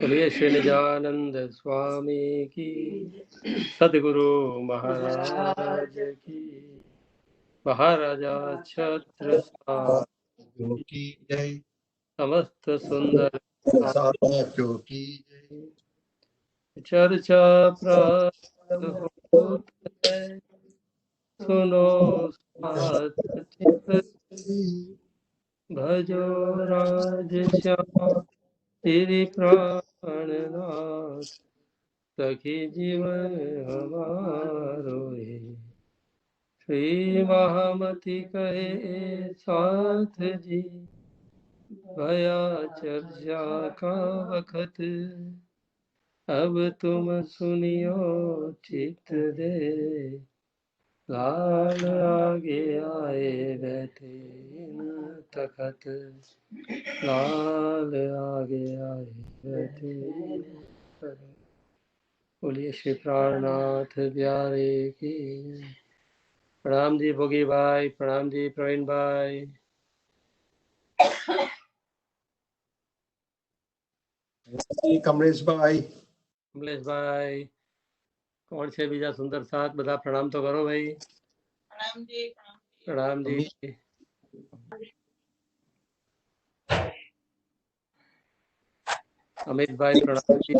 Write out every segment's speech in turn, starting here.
बोलिए श्री निजानंद स्वामी की, सदगुरु महाराज की, महाराजा छत्रसाल की जय, समस्त सुंदर साधु की जय। चर्चा प्राप्त होत है, सुनो साथ चित भजो राज श्याम तेरे प्राणनाथ, सखी जीवन हमारो है। श्री महामति कहे साथ जी, भया चर्चा का वखत, अब तुम सुनियो चित दे। लाल आगे आए बैठे न तखत, लाल आगे आए बैठे। बोलिए श्री प्राणनाथ प्यारे की। प्रणाम जी भोगी भाई, प्रणाम जी प्रवीण भाई। कमलेश भाई, कमलेश भाई કોણ છે બીજા સુંદર સાથ? બધા પ્રણામ તો કરો ભાઈ. પ્રણામ જી. અમિત ભાઈ પ્રણામ જી.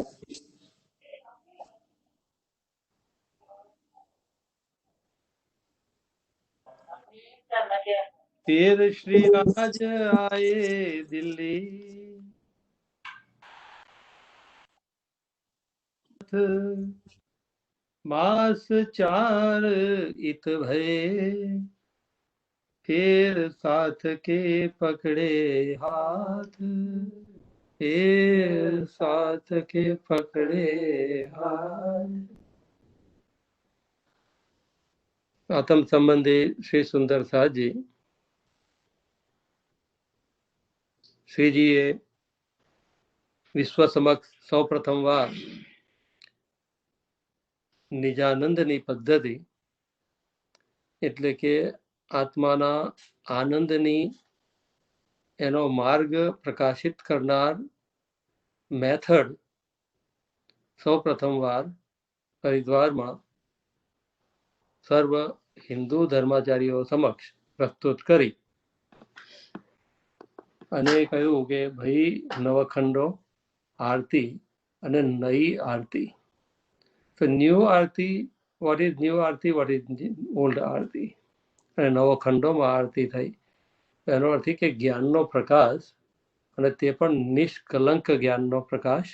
फिर श्री राज आए दिल्ली, मास 4 इत भये, फिर साथ के पकड़े हाथ, फिर साथ के पकड़े हाथ. આત્મ સંબંધી શ્રી સુંદર સાજી શ્રીજીએ વિશ્વ સમક્ષ સૌ પ્રથમ વાર નિજાનંદની પદ્ધતિ એટલે કે આત્માના આનંદની એનો માર્ગ પ્રકાશિત કરનાર મેથડ સૌ પ્રથમ વાર હરિદ્વારમાં સર્વ હિન્દુ ધર્માચાર્યો સમક્ષ પ્રસ્તુત કરી અને કહ્યું કે ભાઈ નવખંડો આરતી અને નઈ આરતી. So new Aarti, what is new Aarti, what is old આરતી? અને નવો ખંડોમાં આરતી થઈ. એનો અર્થ કે જ્ઞાનનો પ્રકાશ, અને તે પણ નિષ્કલંક જ્ઞાનનો પ્રકાશ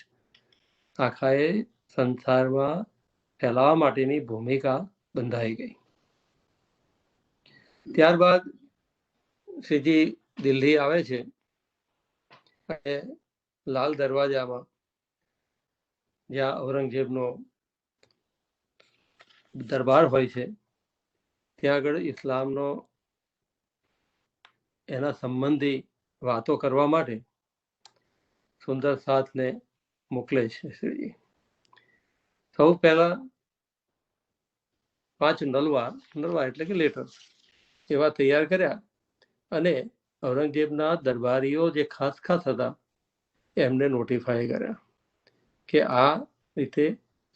આખાએ સંસારમાં ફેલાવા માટેની ભૂમિકા બંધાઈ ગઈ. ત્યારબાદ શ્રીજી દિલ્હી આવે છે અને લાલ દરવાજામાં જ્યાં ઔરંગઝેબનો દરબાર હોય છે ત્યાં આગળ ઇસ્લામનો એના સંબંધી વાતો કરવા માટે સુંદર સાથને મોકલે છે શ્રીજી. સૌ પહેલા 5 નલવા એટલે કે લેટર એવા તૈયાર કર્યા અને ઔરંગઝેબના દરબારીઓ જે ખાસ હતા એમને નોટિફાય કર્યા કે આ રીતે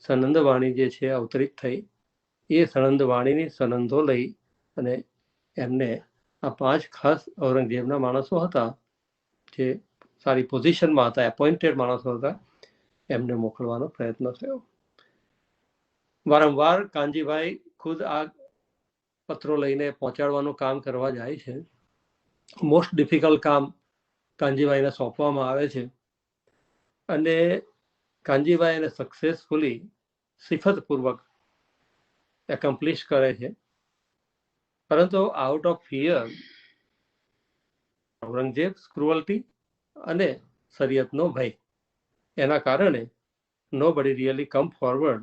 સનંદ વાણી જે છે અવતરિત થઈ. એ સનંદ વાણીની સનંદો લઈ અને એમને આ 5 ખાસ ઔરંગઝેબના માણસો હતા જે સારી પોઝિશનમાં હતા, એપોઇન્ટેડ માણસો હતા, એમને મોકલવાનો પ્રયત્ન થયો. વારંવાર કાનજીભાઈ ખુદ આ પત્રો લઈને પહોંચાડવાનું કામ કરવા જાય છે. મોસ્ટ ડિફિકલ્ટ કામ કાનજીભાઈને સોંપવામાં આવે છે અને કાનજીભાઈ એને સક્સેસફુલી સિફતપૂર્વક એકમ્પ્લિશ કરે છે. પરંતુ out of fear, Aurangzeb cruelty અને શરીયતનો ભય, એના કારણે nobody really come forward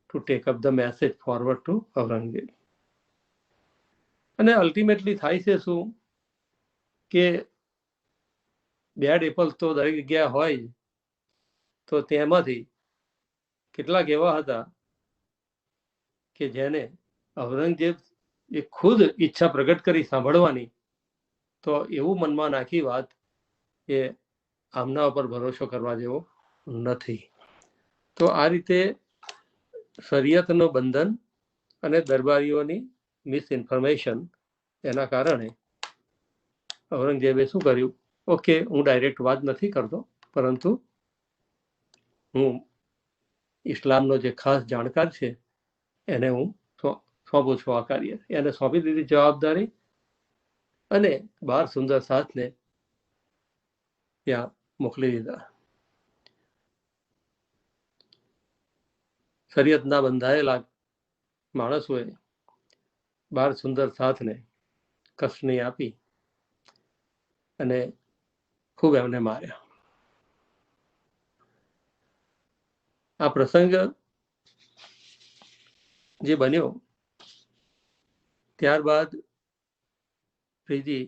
to take up the message forward to Aurangzeb. અને અલ્ટિમેટલી થાય છે શું કે બેડ એપલ તો દરેક જગ્યાએ હોય, તો તેમાંથી કેટલાક એવા હતા કે જેને ઔરંગઝેબ એ ખુદ ઈચ્છા પ્રગટ કરી સાંભળવાની, તો એવું મનમાં નાખી વાત કે આમના ઉપર ભરોસો કરવા જેવો નથી. તો આ રીતે શરિયતનું બંધન અને દરબારીઓની મિસઇન્ફોર્મેશન એના કારણે ઔરંગઝેબે શું કર્યું, ઓકે હું ડાયરેક્ટ વાત નથી કરતો, પરંતુ હું ઇસ્લામનો જે ખાસ જાણકાર છે એને હું સોંપું છું આ કાર્ય. એને સોંપી દીધી જવાબદારી અને 12 સુંદર સાથને ત્યાં મોકલી દીધા. શરિયતના બંધાયેલા માણસોએ 12 સુંદર સાથને કસની આપી અને ખૂબ એમને માર્યા. આ પ્રસંગ જે બન્યો ત્યારબાદ પ્રીતિ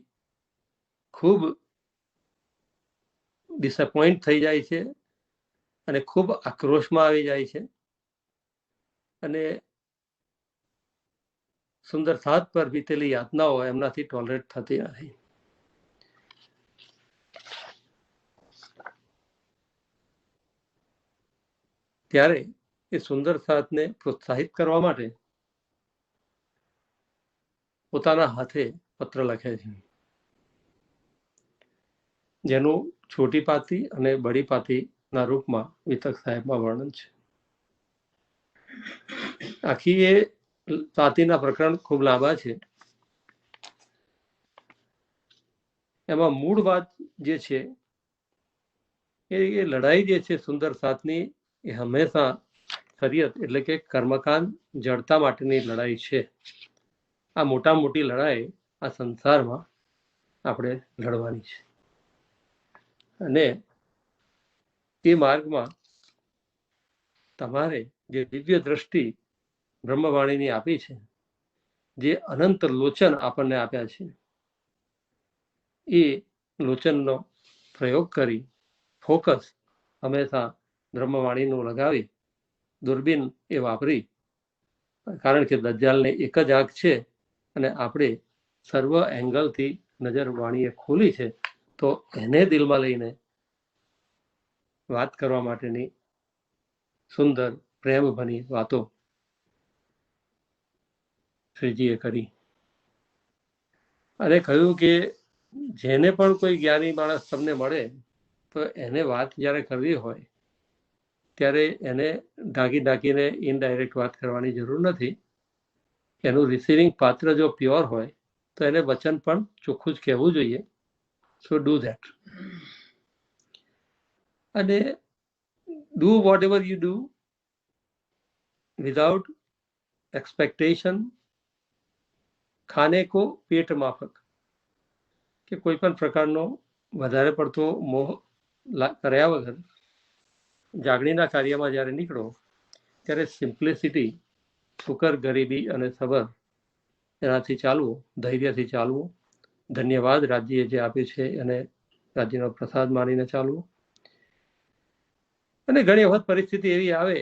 ખૂબ ડિસઅપોઇન્ટ થઈ જાય છે અને ખૂબ આક્રોશમાં આવી જાય છે અને સુંદર સાત પર વીતેલી યાતનાઓ એમનાથી ટોલરેટ થતી નથી. ત્યારે એ સુંદર સાથને પ્રોત્સાહિત કરવા માટે પોતાના હાથે પત્ર લખે છે, જેનું છોટી પાતી અને બડી પાતીના રૂપમાં વિતક સાહેબમાં વર્ણન છે. આખી એ પાતીના પ્રકરણ ખૂબ લાંબા છે. એમાં મૂળ વાત જે છે એ લડાઈ જે છે સુંદર સાથની એ હંમેશા શરિયત એટલે કે કર્મકાંડ જડતા માટેની લડાઈ છે. આ મોટા મોટી લડાઈ આ સંસારમાં આપણે લડવાની છે અને તે માર્ગમાં તમારે જે દિવ્ય દ્રષ્ટિ બ્રહ્મવાણીની આપી છે, જે અનંત લોચન આપણને આપ્યા છે, એ લોચનનો પ્રયોગ કરી ફોકસ હંમેશા બ્રહ્મવાણીનું લગાવી દૂરબીન એ વાપરી, કારણ કે દજ્જાલને એક જ આંખ છે અને આપણે સર્વ એંગલથી નજર વાણીએ ખોલી છે, તો એને દિલમાં લઈને વાત કરવા માટેની સુંદર પ્રેમ ભરી વાતો શ્રીજીએ કરી અને કહ્યું કે જેને પણ કોઈ જ્ઞાની માણસ તમને મળે તો એને વાત જ્યારે કરવી હોય ત્યારે એને ઢાંકીને ઇનડાયરેક્ટ વાત કરવાની જરૂર નથી. એનું રિસીવિંગ પાત્ર જો પ્યોર હોય તો એને વચન પણ ચોખ્ખું જ કહેવું જોઈએ. સો ડુ ધેટ અને do vote ever you do without expectation, ખાને કો પેટ માફક, કે કોઈ પણ પ્રકારનો વધારે પડતો મોહ કર્યા વગર જાગણીના કાર્યમાં જ્યારે નીકળો ત્યારે સિમ્પ્લિસિટી, શુકર, ગરીબી અને સબર એનાથી ચાલવું, ધૈર્યથી ચાલવું, ધન્યવાદ રાજ્યએ જે આપ્યું છે એને રાજ્યનો પ્રસાદ માનીને ચાલવું. અને ઘણી વખત પરિસ્થિતિ એવી આવે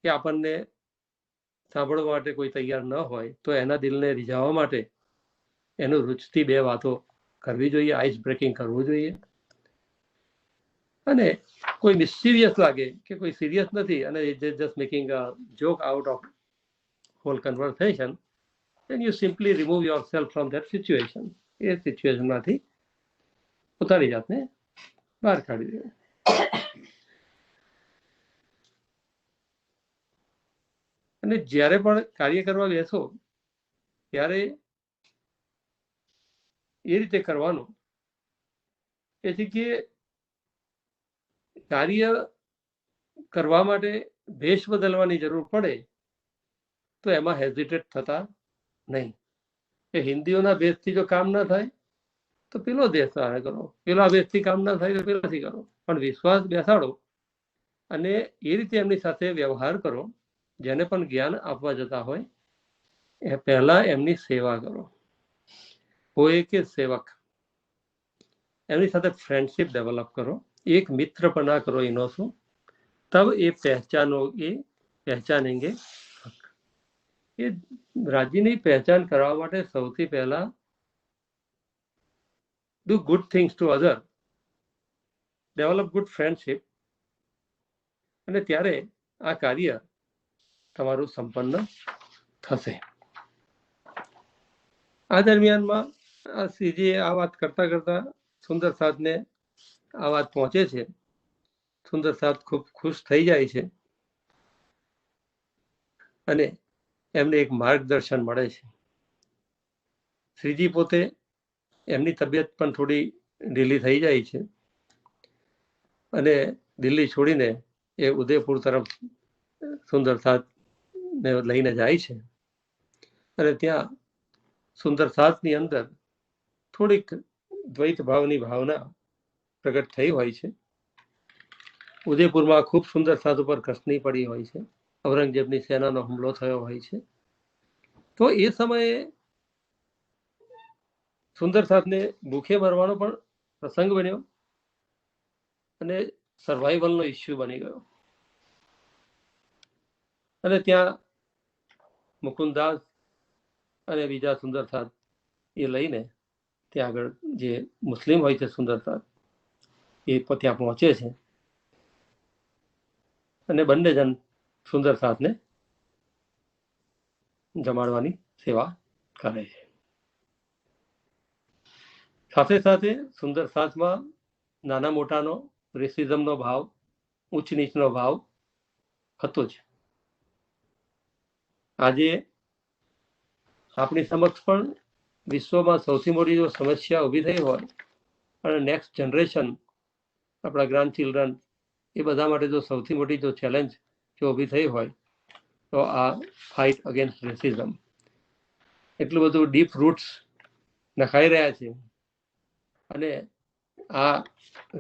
કે આપણને સાંભળવા માટે કોઈ તૈયાર ન હોય તો એના દિલને રીઝાવવા માટે એનું રૂચતી બે વાતો કરવી જોઈએ, આઈસ બ્રેકિંગ કરવું જોઈએ. અને કોઈ મિસ્ચીવિયસ લાગે કે કોઈ સિરિયસ નથી અને just making a joke out of whole conversation, then you simply remove yourself from that situation. એ સિચ્યુએશનમાંથી પોતાની જાતને બહાર કાઢી દે. અને જ્યારે પણ કાર્ય કરવા બેસો ત્યારે એ રીતે કરવાનું એથી કે કાર્ય કરવા માટે ભેષ બદલવાની જરૂર પડે તો એમાં હેઝિટેટ થતા નહીં. એ હિન્દીઓના ભેષથી જો કામ ના થાય તો પેલો દેશ કરો, પેલા ભેષથી કામ ના થાય તો પેલાથી કરો, પણ વિશ્વાસ બેસાડો અને એ રીતે એમની સાથે વ્યવહાર કરો. જેને પણ જ્ઞાન આપવા જતા હોય એ પહેલા એમની સેવા કરો. કોઈ કે સેવક, એમની સાથે ફ્રેન્ડશિપ ડેવલપ કરો, એક મિત્ર પણ ના કરો એનો શું, તબ એ પહેચાનેંગે. એ રાજ્યની પહેચાન કરવા માટે સૌથી પહેલા do good things to other develop good friendship, અને ત્યારે આ કાર્ય તમારું સંપન્ન થશે. આ દરમિયાનમાં શ્રીજીએ આ વાત કરતા કરતા સુંદર સાધને આ વાત પહોંચે છે. સુંદર સાધ ખૂબ ખુશ થઈ જાય છે અને એમને એક માર્ગદર્શન મળે છે. શ્રીજી પોતે એમની તબિયત પણ થોડી ઢીલી થઈ જાય છે અને દિલ્હી છોડીને એ ઉદયપુર તરફ સુંદર સાધને લઈને જાય છે. અને ત્યાં સુંદર સાધની અંદર થોડીક દ્વૈત ભાવની ભાવના પ્રગટ થઈ હોય છે. ઉદયપુરમાં ખૂબ સુંદર સાધ ઉપર કસની પડી હોય છે. ઔરંગઝેબની સેનાનો હુમલો થયો હોય છે. તો એ સમયે સુંદર સાધને ભૂખે મરવાનો પણ પ્રસંગ બન્યો અને સર્વાઈવલનો ઇસ્યુ બની ગયો. અને ત્યાં મુકુંદાસ અને બીજા સુંદર સાધ એ લઈને ત્યાં આગળ જે મુસ્લિમ હોય છે સુંદર સાધ એ ત્યાં પહોંચે છે અને બંને જણ સુંદર સાધને જમાડવાની સેવા કરે છે. સાથે સાથે સુંદર સાધમાં નાના મોટાનો રેસિઝમનો ભાવ, ઉચ્ચ નીચનો ભાવ હતો જ. આજે આપણી સમક્ષ પણ વિશ્વમાં સૌથી મોટી જો સમસ્યા ઊભી થઈ હોય અને નેક્સ્ટ જનરેશન, આપણા ગ્રાન્ડ ચિલ્ડ્રન, એ બધા માટે જો સૌથી મોટી જો ચેલેન્જ જો ઊભી થઈ હોય તો આ ફાઇટ અગેન્સ્ટ રેસિઝમ. એટલું બધું ડીપ રૂટ્સ નખાઈ રહ્યા છે અને આ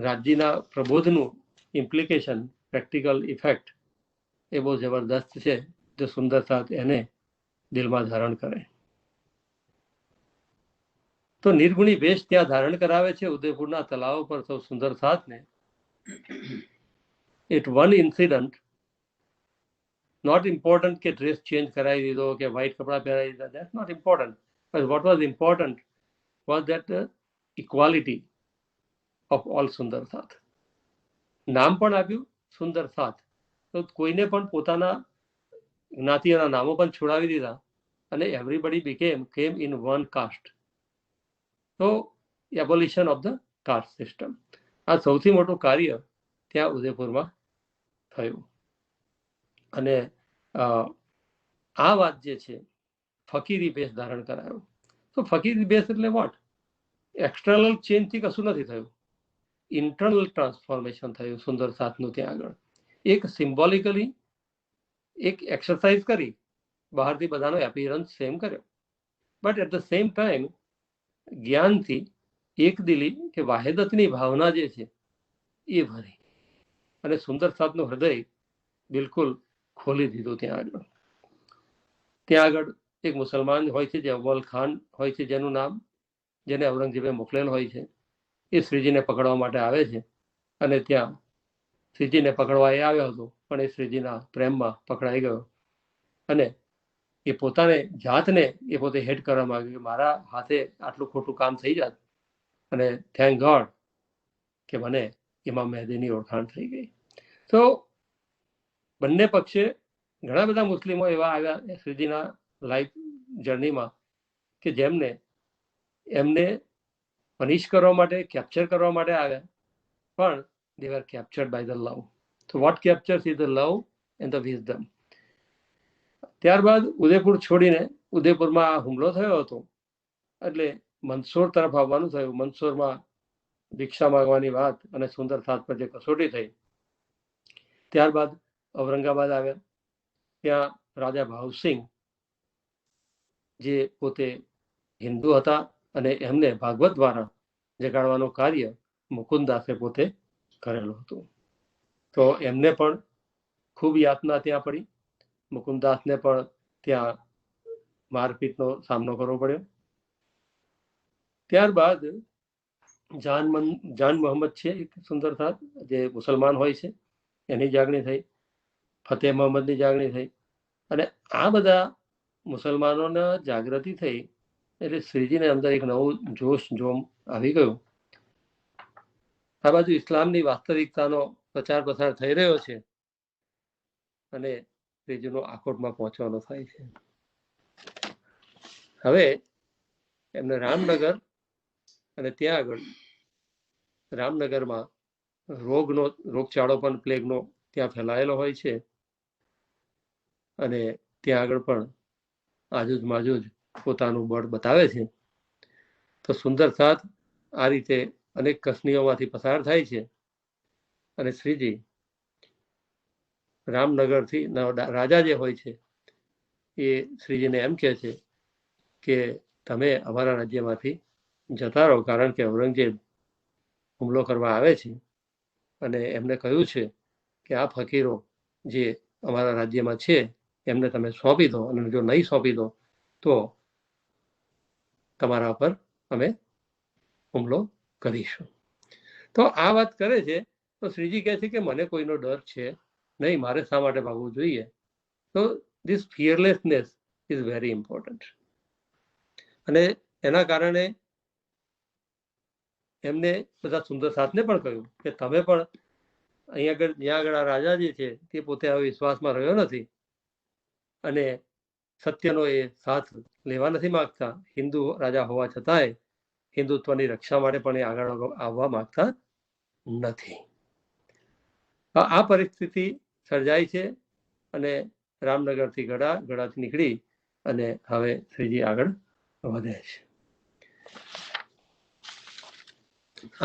રાજ્યના પ્રબોધનું ઇમ્પ્લિકેશન, પ્રેક્ટિકલ ઇફેક્ટ એ બહુ જબરદસ્ત છે જો સુંદર સાથ એને દિલમાં ધારણ કરે. તો નિર્ગુણી વેશ ત્યાં ધારણ કરાવે છે ઉદયપુરના તલાવ પર સૌ સુંદર સાથને. It one incident, not important કે ડ્રેસ ચેન્જ કરાવી દીધો કે વ્હાઇટ કપડા પહેરાવી દીધા, that's not important. But what was important was that equality of all સુંદર સાથ. નામ પણ આપ્યું સુંદર સાથ, તો કોઈને પણ પોતાના જ્ઞાતિઓના નામો પણ છોડાવી દીધા અને એવરીબડી કેમ ઇન વન કાસ્ટ. તો abolition of the caste system, આ સૌથી મોટું કાર્ય ત્યાં ઉદયપુરમાં થયું. અને આ વાત જે છે ફકીરી ભેસ ધારણ કરાયો. તો ફકીરી ભેસ એટલે વોટ? એક્સટર્નલ ચેન્જથી કશું નથી થયું, ઇન્ટરનલ ટ્રાન્સફોર્મેશન થયું સુંદર સાથનું. ત્યાં આગળ એક સિમ્બોલિકલી એક એક્સરસાઇઝ કરી, બહારથી બધાનો એપિયરન્સ સેમ કર્યો, but at the same time જ્ઞાનથી એકદિલી કે વાહેદતની ભાવના જે છે એ ભરી અને સુંદર સાથનું હૃદય બિલકુલ ખોલી દીધું. ત્યાં આગળ એક મુસલમાન હોય છે જે અવ્વલ ખાન હોય છે, જેનું નામ, જેને ઔરંગઝેબે મોકલેલ હોય છે. એ શ્રીજીને પકડવા માટે આવે છે અને ત્યાં શ્રીજીને પકડવા એ આવ્યો હતો પણ એ શ્રીજીના પ્રેમમાં પકડાઈ ગયો અને એ પોતાને જાતને એ પોતે હેડ કરવા માંગ્યું કે મારા હાથે આટલું ખોટું કામ થઈ જાત. અને થેન્ક ગોડ કે મને ઇમામ મહેદીની ઓળખાણ થઈ ગઈ. તો બંને પક્ષે ઘણા બધા મુસ્લિમો એવા આવ્યા શ્રીજીના લાઈફ જર્નીમાં કે જેમને એમને પનિશ કરવા માટે, કેપ્ચર કરવા માટે આવ્યા, પણ they were captured by the love. So what captures is the love and the wisdom. ત્યારબાદ ઉદયપુર છોડીને ઉદયપુરમાં આ હુમલો થયો હતો એટલે મંદસોર તરફ આવવાનું થયું. મંદસોરમાં ભિક્ષા માંગવાની વાત અને સુંદર સાથ પર જે કસોટી થઈ. ત્યારબાદ ઔરંગાબાદ આવ્યા. ત્યાં રાજા ભાવસિંહ જે પોતે હિન્દુ હતા અને એમને ભાગવત દ્વારા જગાડવાનું કાર્ય મુકુંદાસે પોતે કરેલું હતું. તો એમને પણ ખૂબ યાતના ત્યાં પડી. મુકુંદાસને પણ ત્યાં મારપીટનો સામનો કરવો પડ્યો. ત્યારબાદ જાન મોહમ્મદ છે એક સુંદર સાથ જે મુસલમાન હોય છે, એની જાગણી થઈ. ફતેહ મોહમ્મદની જાગણી થઈ અને આ બધા મુસલમાનોના જાગૃતિ થઈ એટલે શ્રીજીને અંદર એક નવું જોશ જોમ આવી ગયું આ બાજુ ઇસ્લામની વાસ્તવિકતાનો પ્રચાર પ્રસાર થઈ રહ્યો છે અને શ્રીજીનો આખોટમાં પહોંચવાનો થાય છે. હવે એમને રામનગર અને ત્યાં આગળ રામનગરમાં રોગચાળો પણ પ્લેગનો ત્યાં ફેલાયેલો હોય છે અને ત્યાં આગળ પણ આજુજ માજુજ પોતાનું બળ બતાવે છે. તો સુંદર સાથ આ રીતે અનેક કસનીઓમાંથી પસાર થાય છે અને શ્રીજી રામનગરથી રાજા જે હોય છે એ શ્રીજીને એમ કહે છે કે તમે અમારા રાજ્યમાંથી જતા રહો, કારણ કે ઔરંગઝેબ હુમલો કરવા આવે છે અને એમને કહ્યું છે કે આ ફકીરો જે અમારા રાજ્યમાં છે એમને તમે સોંપી દો, અને જો નહીં સોંપી દો તો તમારા પર અમે હુમલો કરીશું. તો આ વાત કરે છે તો શ્રીજી કહે છે કે મને કોઈનો ડર છે નહીં, મારે શા માટે ભાગવું જોઈએ. તો ધીસ ફિયરલેસનેસ ઇઝ વેરી ઇમ્પોર્ટન્ટ. અને એના કારણે એમને બધા સુંદર સાથને પણ કહ્યું કે તમે પણ અહીંયા આગળ જ્યાં આગળ આ રાજા જે છે તે પોતે હવે વિશ્વાસમાં રહ્યો નથી અને સત્યનો એ સાથ લેવા નથી માંગતા, હિન્દુ રાજા હોવા છતાંય હિન્દુત્વની રક્ષા માટે પણ એ આગળ આવવા માંગતા નથી. આ પરિસ્થિતિ સર્જાય છે અને રામનગરથી ગઢાથી નીકળી અને હવે શ્રીજી આગળ વધે છે.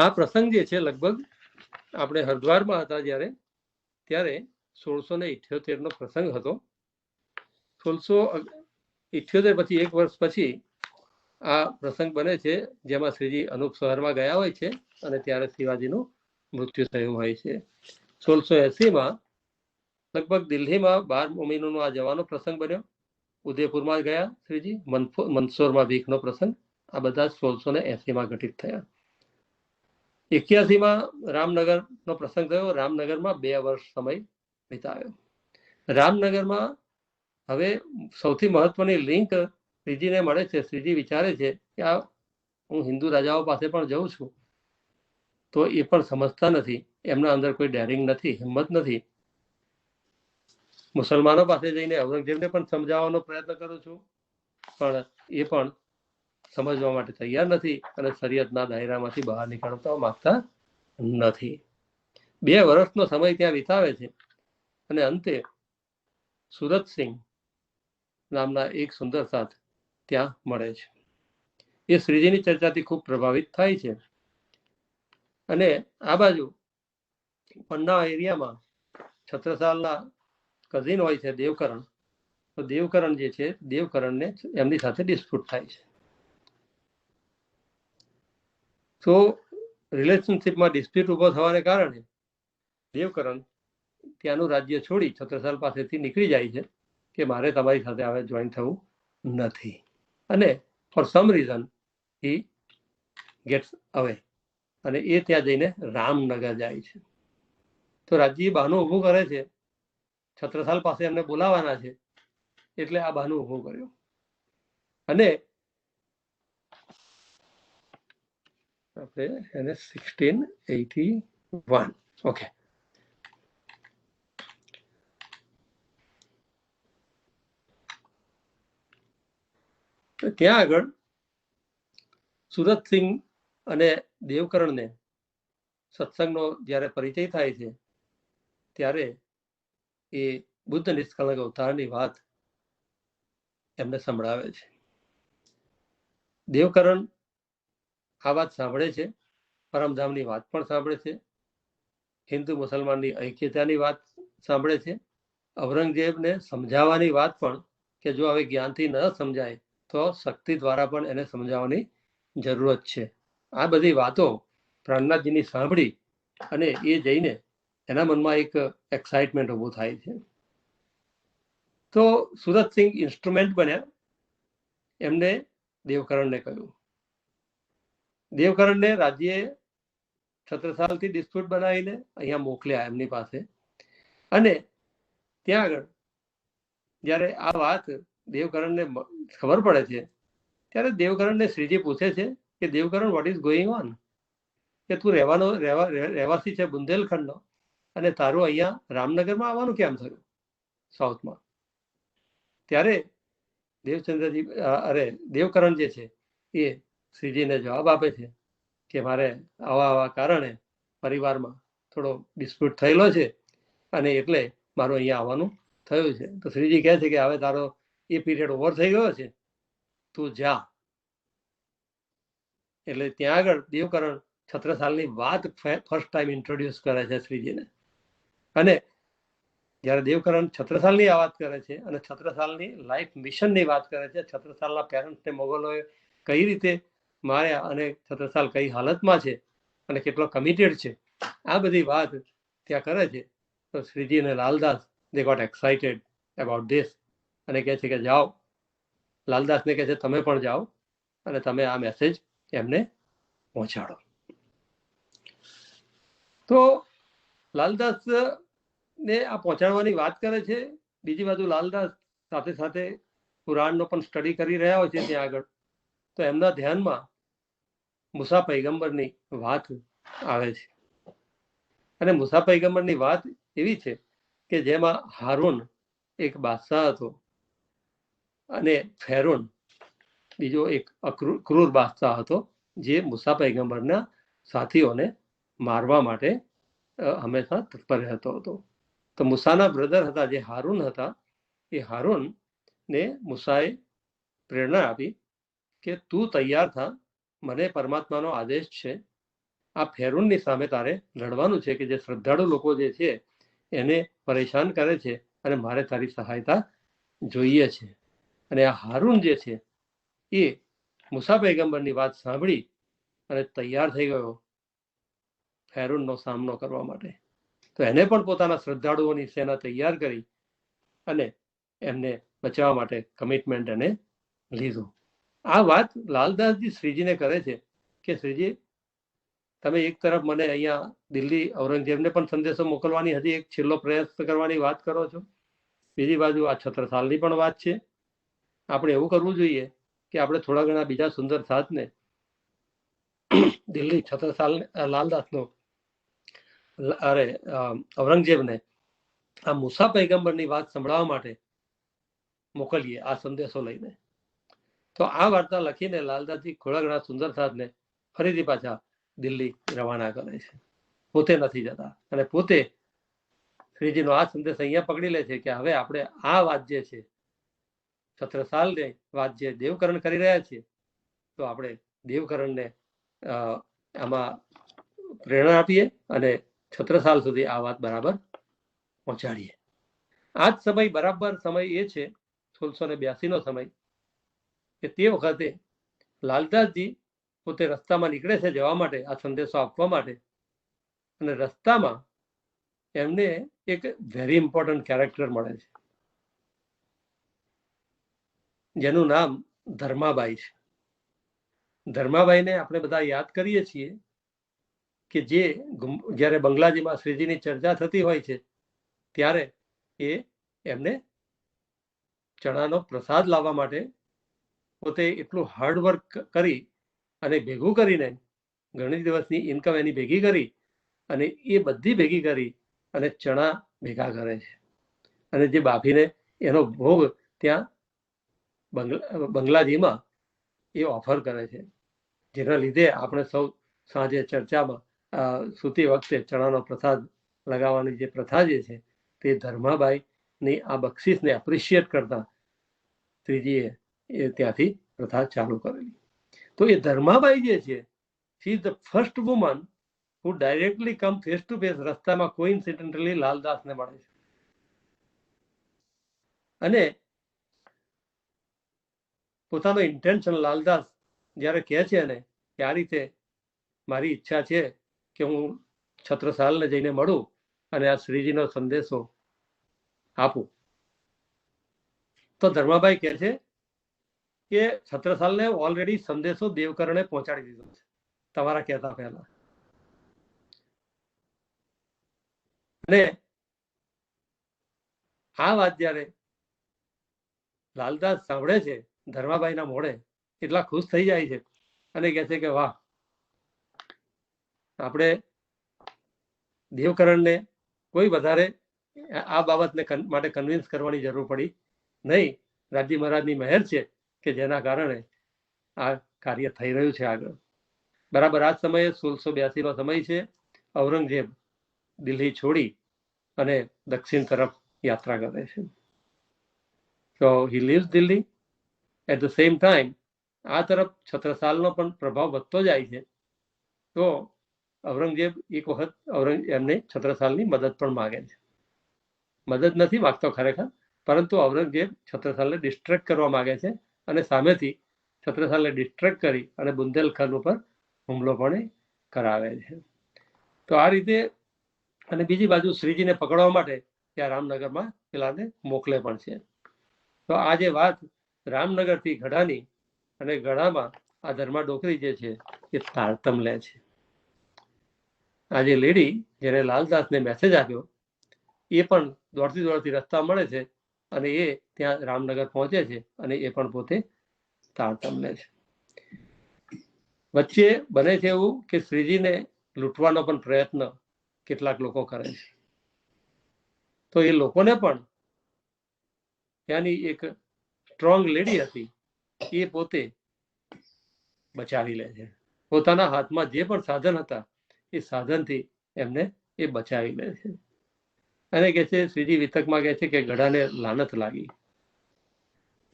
આ પ્રસંગ જે છે લગભગ આપણે હરિદ્વારમાં હતા ત્યારે 1678 નો પ્રસંગ હતો. 1678 પછી એક વર્ષ પછી આ પ્રસંગ બને છે જેમાં શ્રીજી અનુપ શહેરમાં ગયા હોય છે અને ત્યારે શિવાજીનું મૃત્યુ થયું હોય છે. 1680માં લગભગ દિલ્હીમાં 12 મહિનાનો આ જવાનો પ્રસંગ બન્યો. ઉદયપુરમાં ગયા શ્રીજી, મંદસોરમાં ભીખનો પ્રસંગ, આ બધા 1680માં ઘટિત થયા. 81માં રામનગરનો પ્રસંગ થયો. રામનગરમાં 2 વર્ષ સમય વિતાવ્યો. રામનગરમાં હવે સૌથી મહત્વની લિંક શ્રીજીને મળે છે. શ્રીજી વિચારે છે કે આ હું હિન્દુ રાજાઓ પાસે પણ જઉં છું તો એ પણ સમજતા નથી, એમના અંદર કોઈ ડેરિંગ નથી, હિંમત નથી. મુસલમાનો પાસે જઈને ઔરંગઝેબને પણ સમજાવવાનો પ્રયત્ન કરું છું પણ એ પણ સમજવા માટે તૈયાર નથી અને શરીયતના દાયરામાંથી બહાર નીકળવા માંગતા નથી. 2 વર્ષનો સમય ત્યાં વિતાવે છે અને અંતે સુરતસિંહ નામના એક સુંદર સાથ ત્યાં મળે છે. એ શ્રીજીની ચર્ચાથી ખૂબ પ્રભાવિત થાય છે અને આ બાજુ પન્ના એરિયામાં છત્રસાલના કઝિન હોય છે દેવકરણ. તો દેવકરણ જે છે, દેવકરણને એમની સાથે ડિસ્પ્યુટ થાય છે. તો રિલેશનશીપમાં ડિસ્પ્યુટ ઉભો થવાને કારણે દેવકરણ ત્યાંનું રાજ્ય છોડી છત્રસાલ પાસેથી નીકળી જાય છે કે મારે તમારી સાથે હવે જોઈન થવું નથી. અને for some reason he gates અવે અને એ ત્યાં જઈને રામનગર જાય છે. તો રાજ્ય બહાનું ઊભું કરે છે, છત્રસાલ પાસે એમને બોલાવાના છે એટલે આ બહાનું ઊભું કર્યું. અને આપણે એને 1681 ઓકે. ત્યાં આગળ સુરતસિંહ અને દેવકરણને સત્સંગનો જ્યારે પરિચય થાય છે ત્યારે એ બુદ્ધ નિષ્કલંક અવતારની વાત એમને સંભળાવે છે. દેવકરણ આ વાત સાંભળે છે, પરમધામની વાત પણ સાંભળે છે, હિન્દુ મુસલમાનની ઐક્યતાની વાત સાંભળે છે, ઔરંગઝેબને સમજાવવાની વાત પણ કે જો હવે જ્ઞાનથી ન સમજાય તો શક્તિ દ્વારા પણ એને સમજાવવાની જરૂરત છે. આ બધી વાતો પ્રાણનાથજીની સાંભળી અને એ જઈને એના મનમાં એક એક્સાઇટમેન્ટ ઊભું થાય છે. તો સુરતસિંહ ઇન્સ્ટ્રુમેન્ટ બન્યા. એમને દેવકરણને કહ્યું. દેવકરણને રાજ્યે છત્રસાલથી ડિસ્પ્યુટ બનાવીને અહીંયા મોકલ્યા એમની પાસે. અને ત્યાં આગળ જ્યારે આ વાત દેવકરણને ખબર પડે છે ત્યારે દેવકરણને શ્રીજી પૂછે છે કે Devkaran what is going on. કે તું રહેવાસી છે બુંદેલખંડનો અને તારું અહીંયા રામનગરમાં આવવાનું કેમ થયું સાઉથમાં? ત્યારે દેવકરણ જે છે એ શ્રીજીને જવાબ આપે છે કે મારે આવા કારણે પરિવારમાં થોડો ડિસ્પ્યુટ થયેલો છે અને એટલે મારું અહીંયા આવવાનું થયું છે. તો શ્રીજી કહે છે કે હવે તારો એ પીરિયડ ઓવર થઈ ગયો છે, તું જા. એટલે ત્યાં આગળ દેવકરણ છત્રસાલની વાત ફર્સ્ટ ટાઈમ ઇન્ટ્રોડ્યુસ કરે છે શ્રીજીને. અને જ્યારે દેવકરણ છત્રસાલની આ વાત કરે છે અને છત્રસાલની લાઈફ મિશનની વાત કરે છે, છત્રસાલના પેરેન્ટ્સને મોગલોએ કઈ રીતે માર્યા અને છત્રસાલ કઈ હાલતમાં છે અને કેટલો કમિટેડ છે, આ બધી વાત ત્યાં કરે છે. તો શ્રીજી અને લાલદાસ દે ગોટ એક્સાઇટેડ અબાઉટ ધીસ અને કહે છે કે જાઓ. લાલદાસને કહે છે તમે પણ જાઓ અને તમે આ મેસેજ એમને પહોંચાડો. તો લાલદાસ ને આ પહોંચાડવાની વાત કરે છે. બીજી બાજુ લાલદાસ સાથે સાથે પુરાણનો પણ સ્ટડી કરી રહ્યા હોય છે ત્યાં આગળ. તો એમના ધ્યાનમાં મૂસા પૈગંબરની વાત આવે છે. અને મૂસા પૈગંબરની વાત એવી છે કે જેમાં હારૂન એક બાદશાહ હતો અને ફેરોન બીજો એક ક્રૂર બાદશાહ હતો જે મૂસા પૈગંબરના સાથીઓને મારવા માટે હંમેશા તત્પર રહેતો હતો. તો મૂસાના બ્રધર હતા જે હારૂન હતા, એ હારૂનને મૂસાએ પ્રેરણા આપી કે તું તૈયાર થા, મને પરમાત્માનો આદેશ છે, આ ફેરોનની સામે તારે લડવાનું છે કે જે શ્રદ્ધાળુ લોકો જે છે એને પરેશાન કરે છે અને મારે તારી સહાયતા જોઈએ છે. અને આ હારૂન જે છે એ મૂસા પૈગંબરની વાત સાંભળી અને તૈયાર થઈ ગયો ફેરોનનો સામનો કરવા માટે. તો એને પણ પોતાના શ્રદ્ધાળુઓની સેના તૈયાર કરી અને એમને બચાવવા માટે કમિટમેન્ટ એને લીધું. આ વાત લાલદાસજી શ્રીજીને કરે છે કે શ્રીજી તમે એક તરફ મને અહીંયા દિલ્હી ઔરંગઝેબને પણ સંદેશો મોકલવાની હજી એક છેલ્લો પ્રયાસ કરવાની વાત કરો છો, બીજી બાજુ આ છત્રસાલની પણ વાત છે. આપણે એવું કરવું જોઈએ કે આપણે થોડા ઘણા બીજા સુંદર સાથને દિલ્હી છત્રસાલ લાલદાસનો ઔરંગઝેબને આ મૂસા પૈગંબરની વાત સંભળાવવા માટે મોકલીએ આ સંદેશો લઈને. તો આ વાર્તા લખીને લાલદાસજી થોડા ઘણા સુંદર સાથને ફરીથી પાછા દિલ્હી રવાના કરે છે. પોતે નથી જતા અને પોતે શ્રીજીનો આ સંદેશ અહીંયા પકડી લે છે કે હવે આપણે આ વાત જે છે છત્રસાલની વાત જે દેવકરણ કરી રહ્યા છીએ, તો આપણે દેવકરણને આમાં પ્રેરણા આપીએ અને છત્રસાલ સુધી આ વાત બરાબર પહોંચાડીએ. આ જ સમય બરાબર સમય એ છે 1682 સમય કે તે વખતે લાલદાસજી પોતે રસ્તામાં નીકળે છે જવા માટે આ સંદેશો આપવા માટે. અને રસ્તામાં એમને એક વેરી ઇમ્પોર્ટન્ટ કેરેક્ટર મળે છે જેનું નામ ધર્માબાઈ છે. ધર્માબાઈને આપણે બધા યાદ કરીએ છીએ કે જે જ્યારે બંગલાજીમાં શ્રીજીની ચર્ચા થતી હોય છે ત્યારે એ એમને ચણાનો પ્રસાદ લાવવા માટે પોતે એટલું હાર્ડવર્ક કરી અને ભેગું કરીને ઘણી દિવસની ઇન્કમ એની ભેગી કરી અને એ બધી ભેગી કરી અને ચણા ભેગા કરે છે અને જે બાફીને એનો ભોગ ત્યાં બંગલાજીમાં એ ઓફર કરે છે, જેના લીધે આપણે સૌ સાંજે ચર્ચામાં સૂતી વખતે ચણાનો પ્રસાદ લગાવવાની જે પ્રથા જે છે તે ધર્માબાઈની આ બક્ષિસને એપ્રિશિએટ કરતા શ્રીજીએ એ ત્યાંથી પ્રથા ચાલુ કરેલી. તો એ ધર્માબાઈ જે છે she is the first woman who directly come face to face રસ્તામાં કોઇન્સિડન્ટલી લાલદાસને મળે છે. અને પોતાનો ઇન્ટેન્શન લાલદાસ જ્યારે કહે છે એને કે આ રીતે મારી ઈચ્છા છે કે હું છત્રસાલને જઈને મળું અને આ શ્રીજીનો સંદેશો આપું, તો ધર્માબાઈ કહે છે કે છત્રસાલને ઓલરેડી સંદેશો દેવકરણે પહોંચાડી દીધો છે તમારા કહેતા પહેલા. અને આ વાત જ્યારે લાલદાસ સાંભળે છે ધર્માબાઈના મોઢે એટલા ખુશ થઈ જાય છે અને કહે છે કે વાહ, આપણે દેવકરણને કોઈ વધારે આ બાબતને માટે કન્વિન્સ કરવાની જરૂર પડી નહીં. રાજી મહારાજની મહેર છે કે જેના કારણે આ કાર્ય થઈ રહ્યું છે આગળ. બરાબર આ સમયે 1682 નો સમય છે. ઔરંગઝેબ દિલ્હી છોડી અને દક્ષિણ તરફ યાત્રા કરે છે. So he leaves Delhi. At the same time, આ તરફ છત્રસાલનો પણ પ્રભાવ વધતો જાય છે. તો ઔરંગઝેબ એક વખત એમને છત્રસાલની મદદ પણ માગે છે. મદદ નથી માગતો ખરેખર, પરંતુ ઔરંગઝેબ છત્રસાલને ડિસ્ટ્રેક્ટ કરવા માંગે છે અને સામેથી છત્રસાલને ડિસ્ટ્રેક્ટ કરી અને બુંદેલખંડ ઉપર હુમલો પણ કરાવે છે. તો આ રીતે, અને બીજી બાજુ શ્રીજીને પકડવા માટે ત્યાં રામનગરમાં પેલાને મોકલે પણ છે. તો આ જે વાત રામનગરથી ગઢાની, અને ગઢામાં આ ધર્મા ડોકરી જે છે એ તારતમ લે છે. આ જે લેડી જેને લાલદાસને મેસેજ આપ્યો એ પણ દોડતી રસ્તા મળે છે અને એ ત્યાં રામનગર પહોંચે છે અને એ પણ પોતે તારતમ લે છે. વચ્ચે બને છે એવું કે શ્રીજીને લૂંટવાનો પણ પ્રયત્ન કેટલાક લોકો કરે છે. તો એ લોકોને પણ ત્યાંની એક સ્ટ્રોંગ લેડી હતી એ પોતે બચાવી લે છે. પોતાના હાથમાં જે પણ સાધન હતા એ સાધનથી એમને એ બચાવી લે છે. અને કહે છે, શ્રીજી વિતકમાં કહે છે કે ગઢાને લાનત લાગી.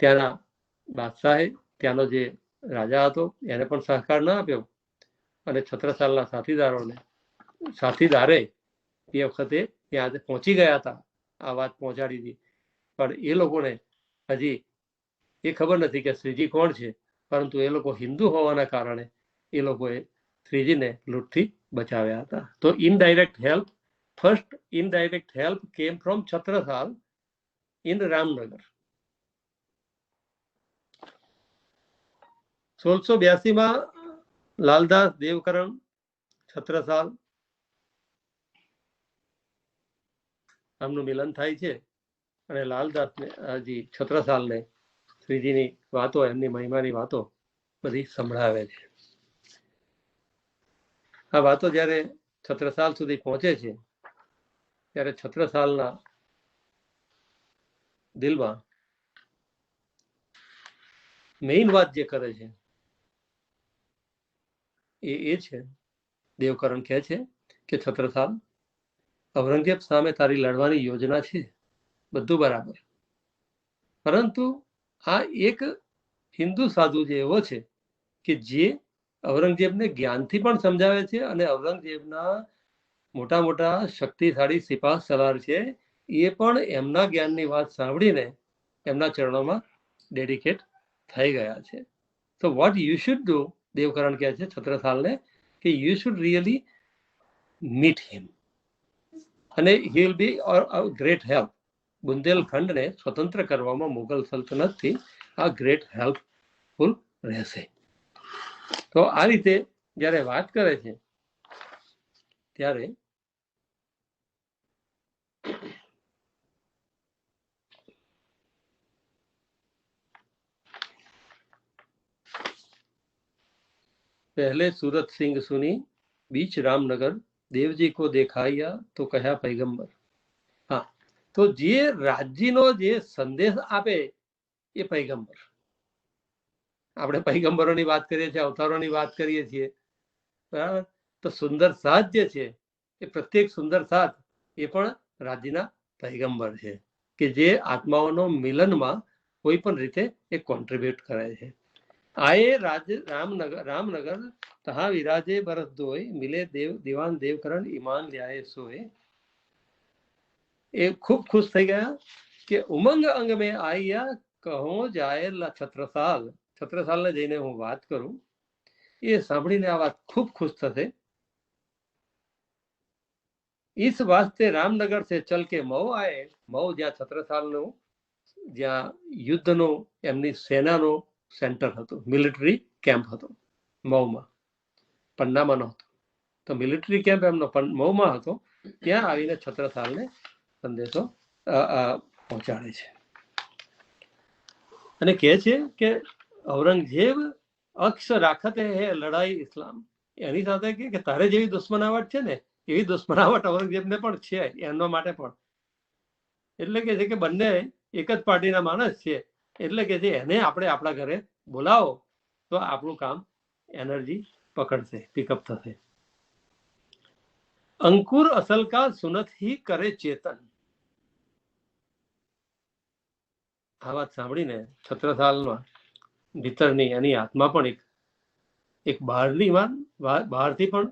ત્યાંના બાદશાહે, ત્યાંનો જે રાજા હતો એને પણ સહકાર ના આપ્યો, અને છત્રસાલના સાથીદારે એ વખતે ત્યાં પહોંચી ગયા હતા, આ વાત પહોંચાડી હતી, પણ એ લોકોને હજી એ ખબર નથી કે શ્રીજી કોણ છે. પરંતુ એ લોકો હિન્દુ હોવાના કારણે એ લોકોએ શ્રીજીને લૂંટથી બચાવ્યા હતા. તો first indirect help came from Chhatrasal in Ramnagar. 1682 Laldas, Devkaran, Chhatrasal આમનું મિલન થાય છે અને લાલદાસને છત્રસાલને શ્રીજીની વાતો, એમની મહિમાની વાતો બધી સંભળાવે છે. આ વાતો જ્યારે છત્રસાલ સુધી પહોંચે છે ત્યારે છત્રસાલના દિલમાં મેઇન વાત જે કરે છે એ છે, દેવકરણ કહે છે કે છત્રસાલ, ઔરંગઝેબ સામે તારી લડવાની યોજના છે, બધું બરાબર, પરંતુ આ એક હિન્દુ સાધુ જે એવો છે કે જે ઔરંગઝેબને જ્ઞાનથી પણ સમજાવે છે, અને ઔરંગઝેબના મોટા શક્તિશાળી સિપાહ સલાર છે એ પણ એમના જ્ઞાનની વાત સાંભળીને એમના ચરણોમાં ડેડિકેટ થઈ ગયા છે. તો what you should do, Devkaran કહે છે છત્રસાલને, કે you should really meet him, અને he will be a great help. બુંદેલખંડને સ્વતંત્ર કરવામાં મુગલ સલ્તનતથી આ ગ્રેટ હેલ્પફુલ રહેશે. તો આ રીતે જ્યારે વાત કરે છે ત્યારે पहले सूरत सिंह सुनी बीच रामनगर, देवजी को देखाया तो कहा पैगंबर. હા, તો જે રાજ્યનો જે સંદેશ આપે એ પૈગંબર. આપણે પૈગંબરોની વાત કરીએ છીએ, અવતારોની વાત કરીએ છીએ, બરાબર. તો સુંદર સાથ જે છે એ પ્રત્યેક સુંદર સાથ એ પણ રાજ્યના પૈગંબર છે કે જે આત્માઓનો મિલનમાં કોઈ પણ રીતે એ કોન્ટ્રીબ્યુટ કરે છે. આએ રામનગર તહા વિરાજે બરસ દોય, મિલે દીવાન દેવકરણ ઈમાન લ્યાએ સોય. એ ખૂબ ખુશ થઈ ગયા કે ઉમંગ અંગ મેં આયા, કહો જાય છત્રસાલ. છત્રસાલને જઈને હું વાત કરું. એ સાંભળીને આ વાત ખૂબ ખુશ થશે. इस वास्ते रामनगर से चल के मऊ आए. मऊ જ્યાં છત્રસાલનું, જ્યાં યુદ્ધનો એમની સેનાનો સેન્ટર હતો, મિલિટરી કેમ્પ હતો મઉમાં, પન્નામાં નહોતો. તો મિલિટરી કેમ્પ એમનો મઉમાં હતો. ત્યાં આવીને છત્રસાલને સંદેશો પહોંચાડે છે અને કહે છે કે ઔરંગઝેબ અક્ષ રાખતે હે લડાઈ ઇસ્લામ. એની સાથે કે તારે જેવી દુશ્મનાવટ છે ને એવી દુશ્મનાવટ ઔરંગઝેબને પણ છે એમના માટે પણ. એટલે કે છે કે બંને એક જ પાર્ટીના માણસ છે. એટલે કે છે એને આપણે આપણા ઘરે બોલાવો તો આપણું કામ એનર્જી પકડશે, પિકઅપ થશે. અંકુર અસલ કા સુનત ही કરે ચેતન. આ વાત સાંભળીને છત્રસાલમાં ભીતરની એની આત્મા પણ એક બહારથી પણ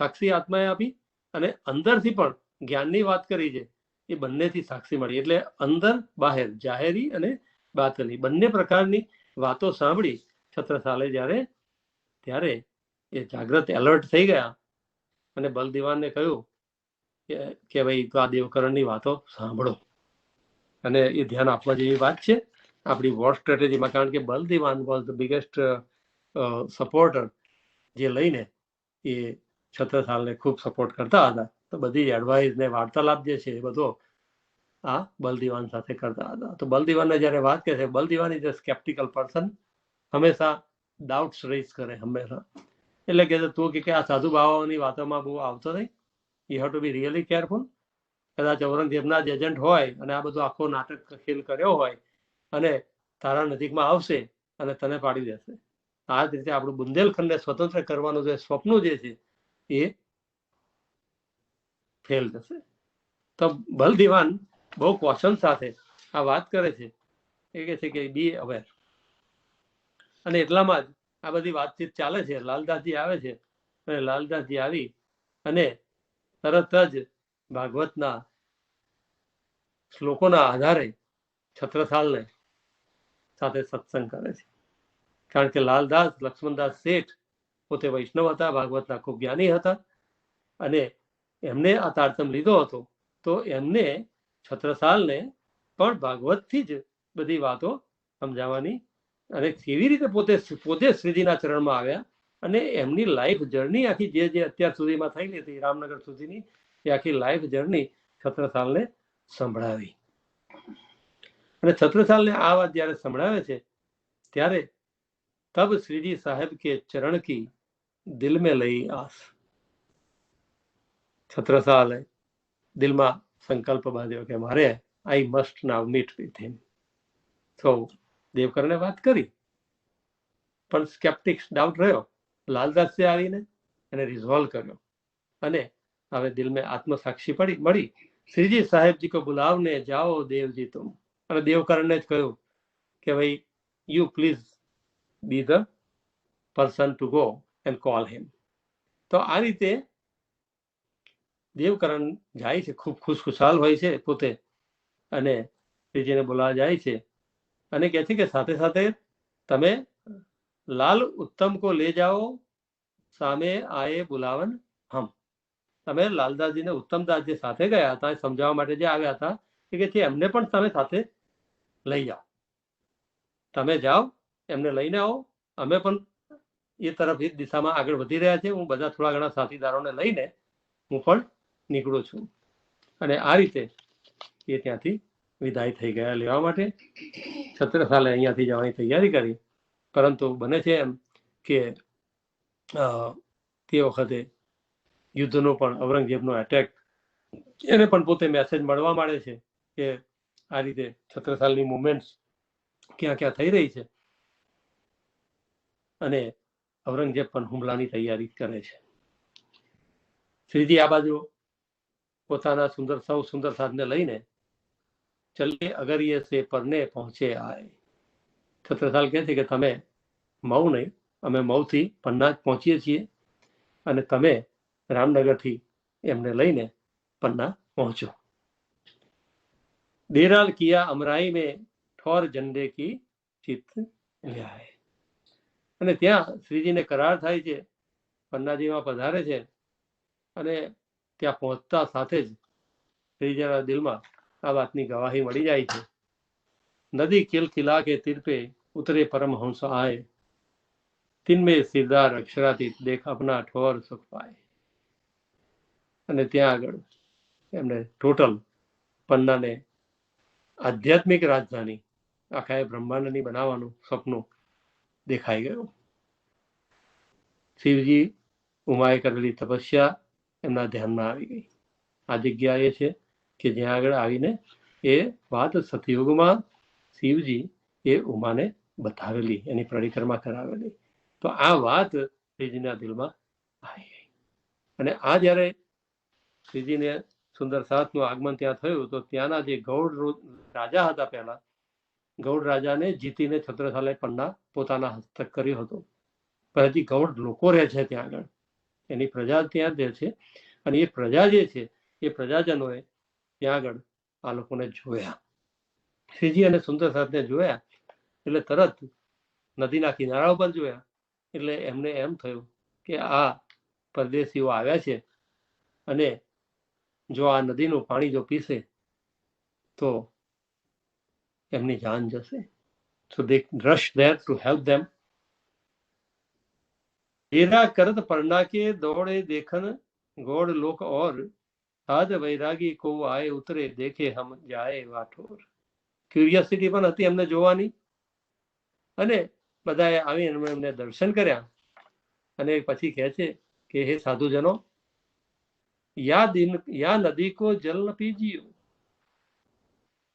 સાક્ષી આત્માએ આપી અને અંદરથી પણ જ્ઞાનની વાત કરી છે એ બંનેથી સાક્ષી મળી. એટલે અંદર બહાર, જાહેરી અને બાતની બંને પ્રકારની વાતો સાંભળી છત્રસાલે ત્યારે એ જાગ્રત એલર્ટ થઈ ગયા અને બલદીવાનને કહ્યું કે ભાઈ તો આ દેવકરણની વાતો સાંભળો. અને એ ધ્યાન આપવા જેવી વાત છે આપણી વોર સ્ટ્રેટેજીમાં. કારણ કે બલદીવાન વોઝ ધ બિગેસ્ટ સપોર્ટર, જે લઈને એ છત્રસાલને ખૂબ સપોર્ટ કરતા હતા. તો બધી એડવાઇસ ને વાર્તાલાપ જે છે એ બધો આ બલદીવાન સાથે કરતા હતા. તો બલદીવાનને જયારે વાત કહે છે, બલદીવાન ઇઝ અ સ્કેપ્ટિકલ પર્સન, હંમેશા ડાઉટ્સ રેઝ કરે હંમેશા. એટલે કે તું કે આ સાધુ બાવાઓની વાતોમાં બહુ આવતો નહીં, you have to be really careful. કદાચ ઔરંગઝેબના જ એજન્ટ હોય અને આ બધું આખો નાટક ખેલ કર્યો હોય અને તારા નજીકમાં આવશે અને તને પાડી દેશે. આ જ રીતે આપણું બુંદેલખંડને સ્વતંત્ર કરવાનું જે સ્વપ્ન જે છે એ ફેલ થશે. તો બલદીવાન બહુ કોશન સાથે આ વાત કરે છે. એ કહે છે કે બી અવેર. અને એટલામાં જ આ બધી વાતચીત ચાલે છે. લાલદાસજી આવે છે અને લાલદાસજી આવી અને તરત જ ભાગવતના શ્લોકોના આધારે છત્રસાલને સાથે સત્સંગ કરે છે. કારણ કે લાલદાસ લક્ષ્મણદાસ શેઠ પોતે વૈષ્ણવ હતા, ભાગવતના ખૂબ જ્ઞાની હતા અને એમને આ તારતમ લીધો હતો. તો એમને છત્રસાલને પણ ભાગવતથી જ બધી વાતો સમજાવવાની અને કેવી રીતે પોતે શ્રીજીના ચરણમાં આવ્યા અને એમની લાઈફ જર્ની આખી જે અત્યાર સુધીમાં થયેલી હતી રામનગર સુધીની એ આખી લાઈફ જર્ની છત્રસાલને સંભળાવી. અને છત્રસાલને આ વાત જયારે સંભળાવે છે ત્યારે તબ શ્રીજી સાહેબ કે ચરણ કી દિલ में લઈ આસ. છત્રસાલે દિલમાં સંકલ્પ બાંધ્યો કે મારે I must now meet with him. તો દેવકરણે વાત કરી પણ સ્કેપ્ટિક્સ ડાઉટ રહ્યો. લાલદાસે આવીને એને રિઝોલ્વ કર્યો અને હવે દિલ में આત્મસાક્ષી મળી. શ્રીજી સાહેબજી કો બુલાવને જાઓ દેવજી તુમ. અને દેવકરણને જ કહ્યું કે ભાઈ you please B the person to go and call હિમ. તો આ રીતે દેવકરણ જાય છે, ખૂબ ખુશખુશાલ હોય છે પોતે અને શ્રીજીને બોલાવા જાય છે અને કહે છે કે સાથે સાથે તમે લાલ ઉત્તમ કો લે જાઓ સામે આએ બુલાવન હમ. તમે લાલદાસજીને ઉત્તમદાસ જે સાથે ગયા હતા સમજાવવા માટે જે આવ્યા હતા એ કે છે એમને પણ તમે સાથે લઈ જાઓ. તમે જાઓ, એમને લઈને આવો, અમે પણ એ તરફ એ દિશામાં આગળ વધી રહ્યા છે. હું બધા થોડા ઘણા સાથીદારોને લઈને હું પણ નીકળું છું. અને આ રીતે એ ત્યાંથી વિદાય થઈ ગયા લેવા માટે. છત્રસાલે અહીંયાથી જવાની તૈયારી કરી પરંતુ બને છે એમ કે તે વખતે યુદ્ધનો પણ ઔરંગઝેબનો એટેક એને પણ પોતે મેસેજ મળવા માંડે છે કે આ રીતે છત્રસાલની મુવમેન્ટ્સ ક્યાં ક્યાં થઈ રહી છે અને ઔરંગઝેબ પણ હુમલાની તૈયારી કરે છે. શ્રીજી આ બાજુ પોતાના સુંદર સાધને લઈને ચલે અગરિયે સે પરને પહોંચે આય. છત્રસાલ કહે છે કે તમે મઉ નહીં, અમે મઉથી પન્ના પહોંચીએ છીએ અને તમે રામનગરથી એમને લઈને પન્ના પહોંચો. डेराल किया अमराई में ठोर झंडे की चित ल्याए. અને ત્યાં શ્રીજીને કરાર થાય છે, પન્નાજીમાં પધારે છે અને ત્યાં પહોંચતા સાથે જ શ્રીજીના દિલમાં આ વાતની ગવાહી મળી જાય છે. નદી કિલખિલા કે તીર पे उतरे परमहंस आए, तिनमें सिरदार अक्षरातीत देख अपना ठोर सुख पाए. અને ત્યાં આગળ એમને ટોટલ પન્નાને આધ્યાત્મિક રાજધાની આખા બ્રહ્માંડની બનાવવાનું સપનું દેખાઈ ગયું. શિવજી ઉમાએ કરેલી તપસ્યા એમના ધ્યાનમાં આવી ગઈ. આ જગ્યા એ છે કે જ્યાં આગળ આવીને એ વાત સતયુગમાં શિવજી એ ઉમાને બતાવેલી, એની પરિક્રમા કરાવેલી. તો આ વાત શ્રીજીના દિલમાં આવી ગઈ. અને આ જ્યારે શ્રીજીને સુંદર સાથનું આગમન ત્યાં થયું તો ત્યાંના જે ગૌડ રાજા હતા, પહેલા ગૌડ રાજાને જીતીને છત્રસાલે પન્ના પોતાના હસ્તક કર્યો હતો. પણ હજી ગૌડ લોકો રહે છે ત્યાં આગળ, એની પ્રજા ત્યાં રહે છે. અને એ પ્રજા જે છે એ પ્રજાજનોએ ત્યાં આગળ આ લોકોને જોયા. શ્રીજી અને સુંદર સાથને જોયા એટલે તરત નદીના કિનારા ઉપર જોયા એટલે એમને એમ થયું કે આ પરદેશીઓ આવ્યા છે અને જો આ નદીનું પાણી જો પીશે તો એમની જાન જશે. So they rushed there to help them. Era करत पढ़ना के दौड़े देखन गौड़ लोक और साध वैरागी को आए उतरे देखे हम जाए वाठोर. ક્યુરિયોસિટી પણ હતી એમને જોવાની, અને બધાએ આવીને એમને દર્શન કર્યા. અને પછી કહે છે કે હે સાધુજનો, યા નદી કો જલ ન પીજીઓ,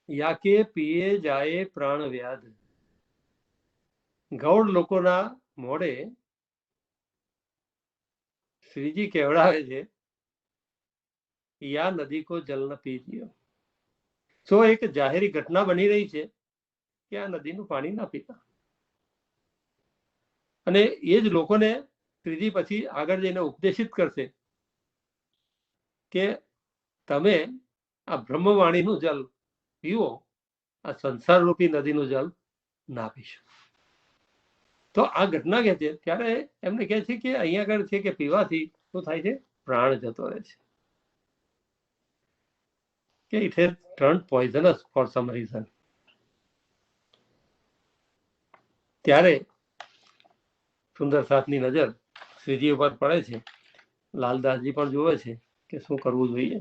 યા કે પીએ જાય પ્રાણ વ્યાધ. ગૌડ લોકોના મોડે શ્રીજી કહેવડાવે છે યા નદી કો જલ ન પીજીઓ. તો એક જાહેરી ઘટના બની રહી છે કે આ નદીનું પાણી ના પીતા. અને એ જ લોકોને શ્રીજી પછી આગળ જઈને ઉપદેશિત કરશે કે તમે આ બ્રહ્મવાણીનું જલ પીવો, આ સંસાર રૂપી નદીનું જલ ના પીશો. તો આ ઘટના કહે છે ત્યારે એમને કહે છે કે અહીંયા આગળ છે કે પીવાથી શું થાય છે, પ્રાણ જતો રહે છે. કે it has turned poisonous for some reason. ત્યારે સુંદર સાથની નજર શ્રીજી ઉપર પડે છે. લાલદાસજી પણ જોવે છે કે શું કરવું જોઈએ.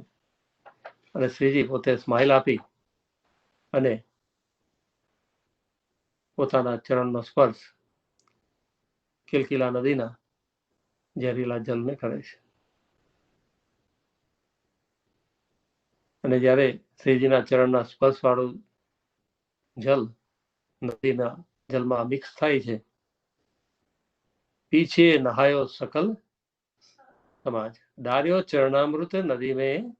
અને શ્રીજી પોતે સ્માઇલ આપી અને પોતાના ચરણનો સ્પર્શ કિલકિલા નદીના ઝેરીલા જલને કરે છે. અને જ્યારે શ્રીજીના ચરણના સ્પર્શ વાળું જલ નદીના જલમાં મિક્સ થાય છે, પીછે નહાયો સકલ સમાજ. डार्यो चरणामृत नदी में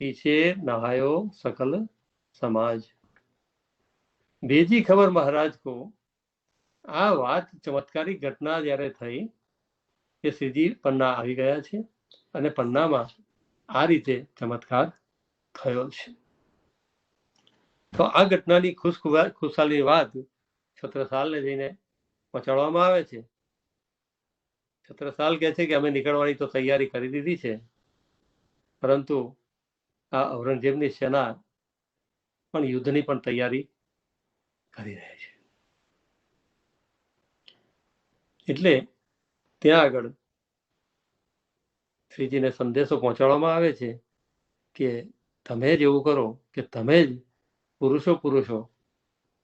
पीछे नहायो सकल समाज. भेजी खबर महाराज को. આ વાત ચમત્કારિક ઘટના જ્યારે થઈ કે શ્રીજી પન્ના આવી ગયા છે અને પન્નામાં આ રીતે ચમત્કાર થયો છે. તો આ ઘટનાની ખુશાલી વાત છત્રસાલને જઈને પહોંચાડવામાં આવે છે. છત્રસાલ કહે છે કે અમે નીકળવાની તો તૈયારી કરી દીધી છે, પરંતુ આ ઔરંગઝેબની સેના પણ યુદ્ધની પણ તૈયારી કરી રહી છે. એટલે ત્યાં આગળ શ્રીજીને સંદેશો પહોંચાડવામાં આવે છે કે તમે જ એવું કરો કે તમે જ પુરુષો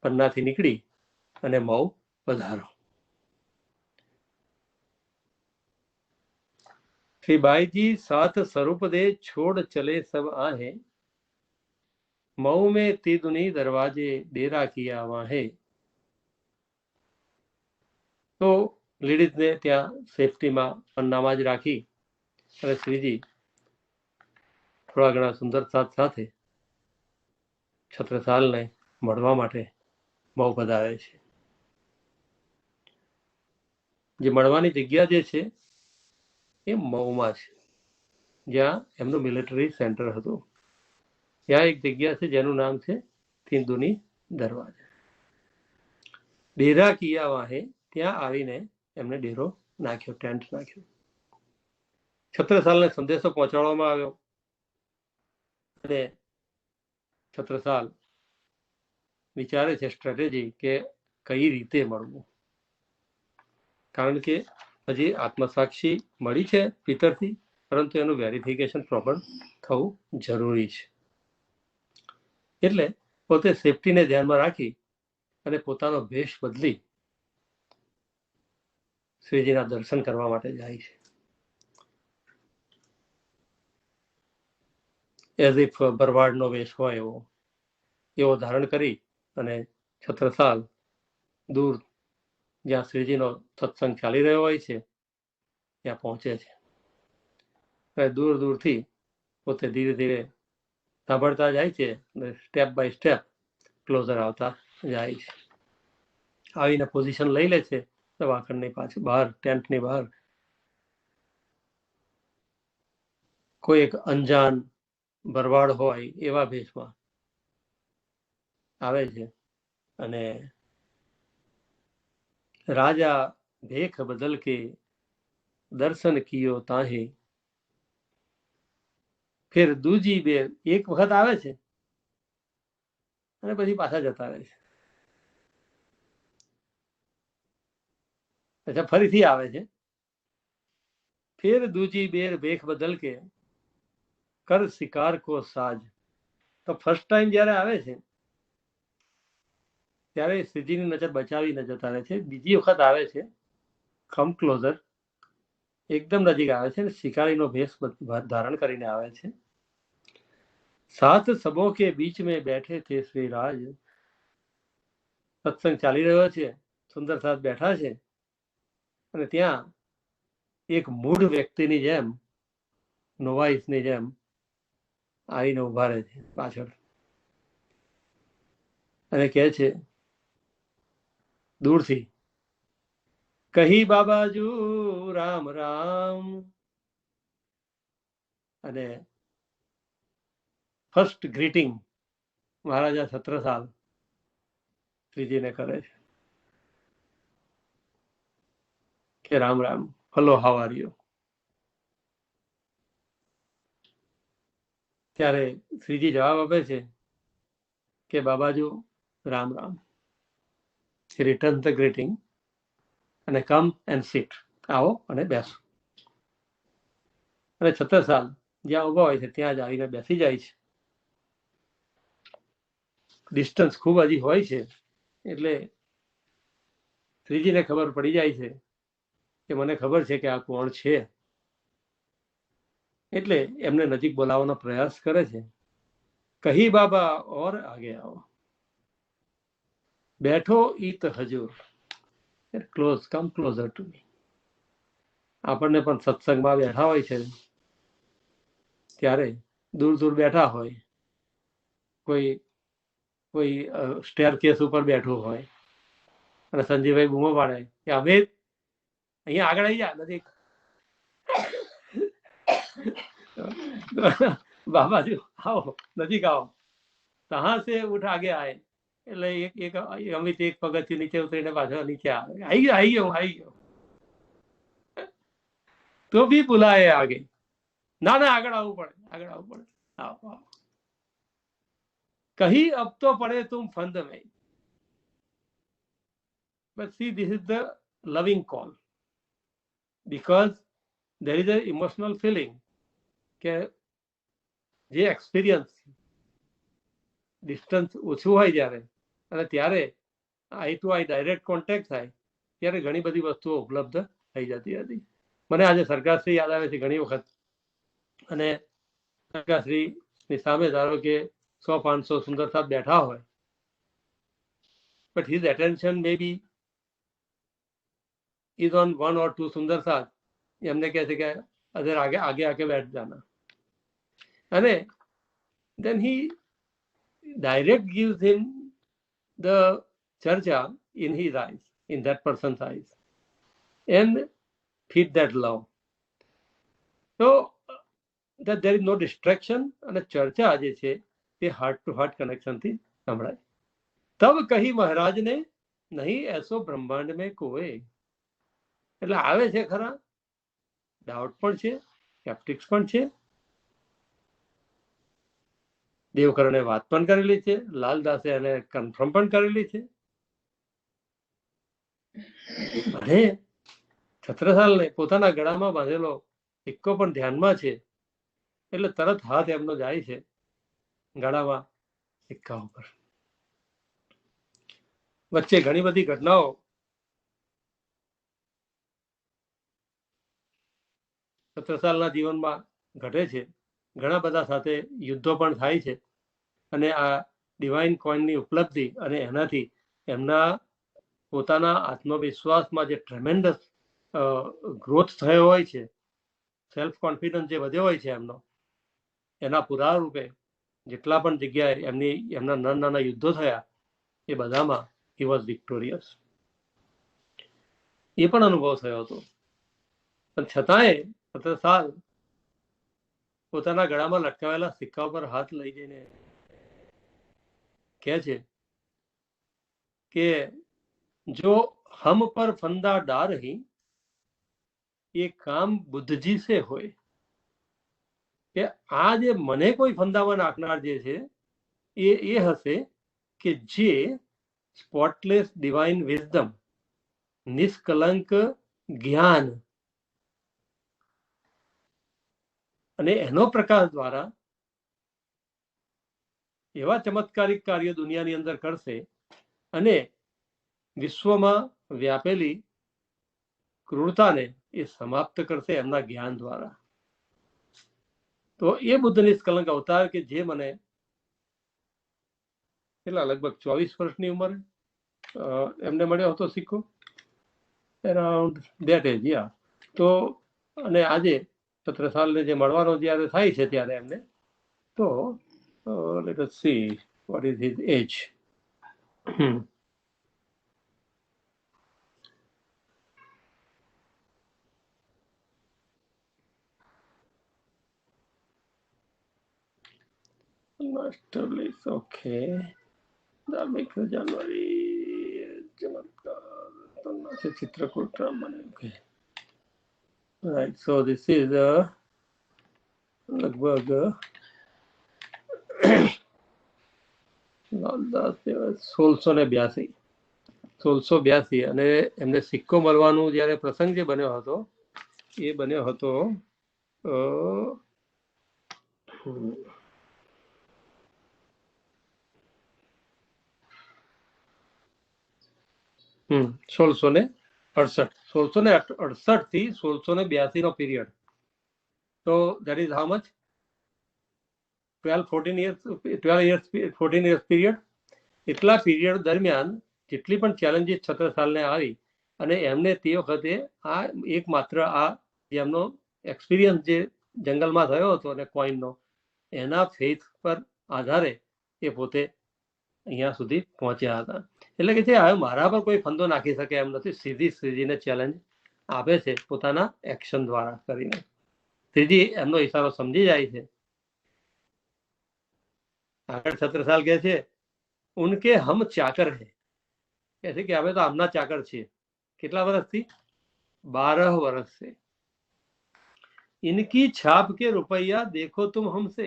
પન્નાથી નીકળી અને મઉ પધારો. श्री बाई जी साथ स्वरूप दे छोड़ चले सब आहे, मऊ में तीदुनी दरवाजे डेरा किया वाहे. તો લેડીઝને ત્યાં સેફટીમાં પન્નામાં જ રાખી અને શ્રીજી થોડા ઘણા સુંદર સાથ સાથે છત્રસાલને મળવા માટે મઉ પધારે છે. જે મળવાની જગ્યા જે છે એ મઉમાં છે, જ્યાં એમનું મિલિટરી સેન્ટર હતું. ત્યાં એક જગ્યા છે જેનું નામ છે તીદુની દરવાજા. ડેરા કિયા વાહે, ત્યાં આવીને એમને ડેરો નાખ્યો, ટેન્ટ નાખ્યો. છત્રસાલને સંદેશો પહોંચાડવામાં આવ્યો અને છત્રસાલ વિચારે છે સ્ટ્રેટેજી કે કઈ રીતે મળવું. કારણ કે હજી આત્મસાક્ષી મળી છે પિતરથી, પરંતુ એનું વેરિફિકેશન પ્રોપર થવું જરૂરી છે. એટલે પોતે સેફટીને ધ્યાનમાં રાખી અને પોતાનો ભેષ બદલી શ્રીજીના દર્શન કરવા માટે જાય છે. એઝ ઇફ ભરવાડનો વેશ હોય એવો ધારણ કરી અને છત્રસાલ દૂર જ્યાં શ્રીજીનો સત્સંગ ચાલી રહ્યો હોય છે ત્યાં પહોંચે છે. અને દૂર દૂરથી પોતે ધીરે ધીરે સાંભળતા જાય છે અને સ્ટેપ બાય સ્ટેપ ક્લોઝર આવતા જાય છે. આવીને પોઝિશન લઈ લે છે દવાખાની પાછળ બહાર, ટેન્ટની બહાર. કોઈ એક અંજાન ભરવાડ હોય એવા ભેષમાં આવે છે અને રાજા ભેખ બદલ કે દર્શન કિયો તાહે. ફેર દૂજી બે, એક વખત આવે છે અને પછી પાછા જતા રહે છે. અચ્છા, ફરીથી આવે છે. ફેર દૂજી બેર ભેખ બદલ કે કર શિકાર કો સાજ. તો ફર્સ્ટ ટાઈમ જયારે આવે છે ત્યારે શ્રીજીની નજર બચાવીને જતા રહે છે. બીજી વખત આવે છે, કમ ક્લોઝર, એકદમ નજીક આવે છે, શિકારીનો ભેષ ધારણ કરીને આવે છે. સાત સબો કે બીચ મેં બેઠે થે શ્રી રાજ. સત્સંગ ચાલી રહ્યો છે, સુંદર સાથ બેઠા છે અને ત્યાં એક મૂઢ વ્યક્તિની જેમ, નોવાઈસની જેમ આવીને ઉભા રહે છે પાછળ અને કહે છે દૂરથી, કહી બાબાજુ રામ રામ. અને ફર્સ્ટ ગ્રીટિંગ મહારાજા છત્રસાલ શ્રીજીને કરે છે કે Ram Ram, hello, how are you. ત્યારે શ્રીજી જવાબ આપે છે કે બાબાજુ Ram Ram. Return the greeting અને કમ એન્ડ સીટ, આવો અને બેસો. અને છત્રસાલ જ્યાં ઉભા હોય છે ત્યાં જ આવીને બેસી જાય છે. ડિસ્ટન્સ ખૂબ હજી હોય છે એટલે શ્રીજીને ખબર પડી જાય છે કે મને ખબર છે કે આ કોણ છે, એટલે એમને નજીક બોલાવવાનો પ્રયાસ કરે છે. કહી બાબા ઓર આગે આવો, બેઠો ઈત હજુર, close, come closer to me. આપણને પણ સત્સંગમાં બેઠા હોય છે ત્યારે દૂર દૂર બેઠા હોય, કોઈ સ્ટેર કેસ ઉપર બેઠું હોય અને સંજીવભાઈ બૂમો પાડે કે અમિત અહીંયા આગળ આવી જા, નજીક. બાબાજી આવો, નજીક આવો. કહાં સે ઉઠ આગે આए. એટલે એક અમિત એક પગથિયું નીચે ઉતરીને પાછો નીચે આવે, આવી ગયો. તો બી બુલાય આગે. ના આગળ આવવું પડે. આવો. કહી અબ તો પડે તુમ ફંદ મેં. But see, this is the loving call, because there is an emotional feeling કે જે એક્સપિરિયન્સ ડિસ્ટન્સ ઓછું હોય જ્યારે અને ત્યારે eye to eye direct contact થાય ત્યારે ઘણી બધી વસ્તુઓ ઉપલબ્ધ થઈ જતી હતી. મને આજે સરકારશ્રી યાદ આવે છે ઘણી વખત. અને સરકારશ્રીની સામે ધારો કે 100-500 સુંદર સાહેબ બેઠા હોય, but his attention may be is on 1 और 2 सुंदर साथ. हमने कैसे क्या अदर आगे आके बैठ जाना. अरे then he direct gives him the charcha in his eyes, in that person's eyes, and feed that love. So that there is no distraction અને ચર્ચા જે છે તે હાર્ટ ટુ હાર્ટ કનેક્શન થી સંભળાય. તબ કહી મહારાજ ને નહીં એસો બ્રહ્માંડ में कोई. એટલે આવે છે ખરા, ડાઉટ પણ છે, સ્કેપ્ટિક્સ પણ છે. દેવકરણે વાત પણ કરેલી છે, લાલદાસે એને કન્ફર્મ પણ કરેલી છે. અને છત્રસાલને પોતાના ગળામાં બાંધેલો સિક્કો પણ ધ્યાનમાં છે એટલે તરત હાથ એમનો જાય છે ગળામાં સિક્કા ઉપર. વચ્ચે ઘણી બધી ઘટનાઓ છત્રસાલના જીવનમાં ઘટે છે, ઘણા બધા સાથે યુદ્ધો પણ થાય છે, અને આ ડિવાઇન કોઇનની ઉપલબ્ધિ અને એનાથી એમના પોતાના આત્મવિશ્વાસમાં જે ટ્રેમેન્ડસ ગ્રોથ થયો હોય છે, સેલ્ફ કોન્ફિડન્સ જે વધ્યો હોય છે એમનો, એના પુરાવા રૂપે જેટલા પણ જગ્યાએ એમના નાના યુદ્ધો થયા એ બધામાં હી વોઝ વિક્ટોરિયસ. એ પણ અનુભવ થયો હતો. પણ છતાંય 17 સાલ પોતાના ગળામાં લટકાવેલા સિક્કા પર હાથ લઈ જઈને કહે છે કે જો હમ પર ફંદા ડાર હી એ કામ બુદ્ધજી સે હોય, કે આ જે મને કોઈ ફંદામાં નાખનાર જે છે એ હશે કે જે સ્પોટલેસ ડિવાઇન વિઝડમ, નિષ્કલંક જ્ઞાન અને એનો પ્રકાશ દ્વારા એવા ચમત્કારિક કાર્ય દુનિયાની અંદર કરશે અને વિશ્વમાં વ્યાપેલી ક્રૂરતાને એ સમાપ્ત કરશે એમના જ્ઞાન દ્વારા. તો એ બુદ્ધ નિષ્કલંક અવતાર કે જે મને કેટલા લગભગ 24 વર્ષની ઉંમરે એમને મળ્યો હતો સિક્કો, અરાઉન્ડ ધેટ એજ, યા. તો અને આજે 17 સાલને જે મળવાનો જ્યારે થાય છે ત્યારે એમને તો let us see what is his age. Masterless, okay. ધાર્મિક જાન્યુઆરી ચમત્કાર ચિત્રકૂટ મને, okay. Right, so this is લગભગ 1682 અને એમને સિક્કો મળવાનું જયારે પ્રસંગ જે બન્યો હતો એ બન્યો હતો 1668 થી 1682 નો પીરિયડ. તો that is how much? 14 years period. એટલા પીરિયડ દરમિયાન જેટલી પણ ચેલેન્જીસ 17 સાલને આવી અને એમને તે વખતે આ એકમાત્ર આ એમનો એક્સપિરિયન્સ જે જંગલમાં થયો હતો અને કોઈનનો, એના ફેથ પર આધારે એ પોતે અહીંયા સુધી પહોંચ્યા હતા. એટલે કે હવે મારા પર કોઈ ફંદો નાખી શકે એમ નથી. શ્રીજીને ચેલેન્જ આપે છે પોતાના એક્શન દ્વારા કરીને. શ્રીજી એમનો ઈશારો સમજી જાય છે. આગળ 17 સાલ કહે છે ઉનકે હમ ચાકર હે, કહે છે કે હવે તો આમના ચાકર છીએ. કેટલા વર્ષથી? 12 વર્ષ से. इनकी छाप के रुपया देखो तुम हमसे,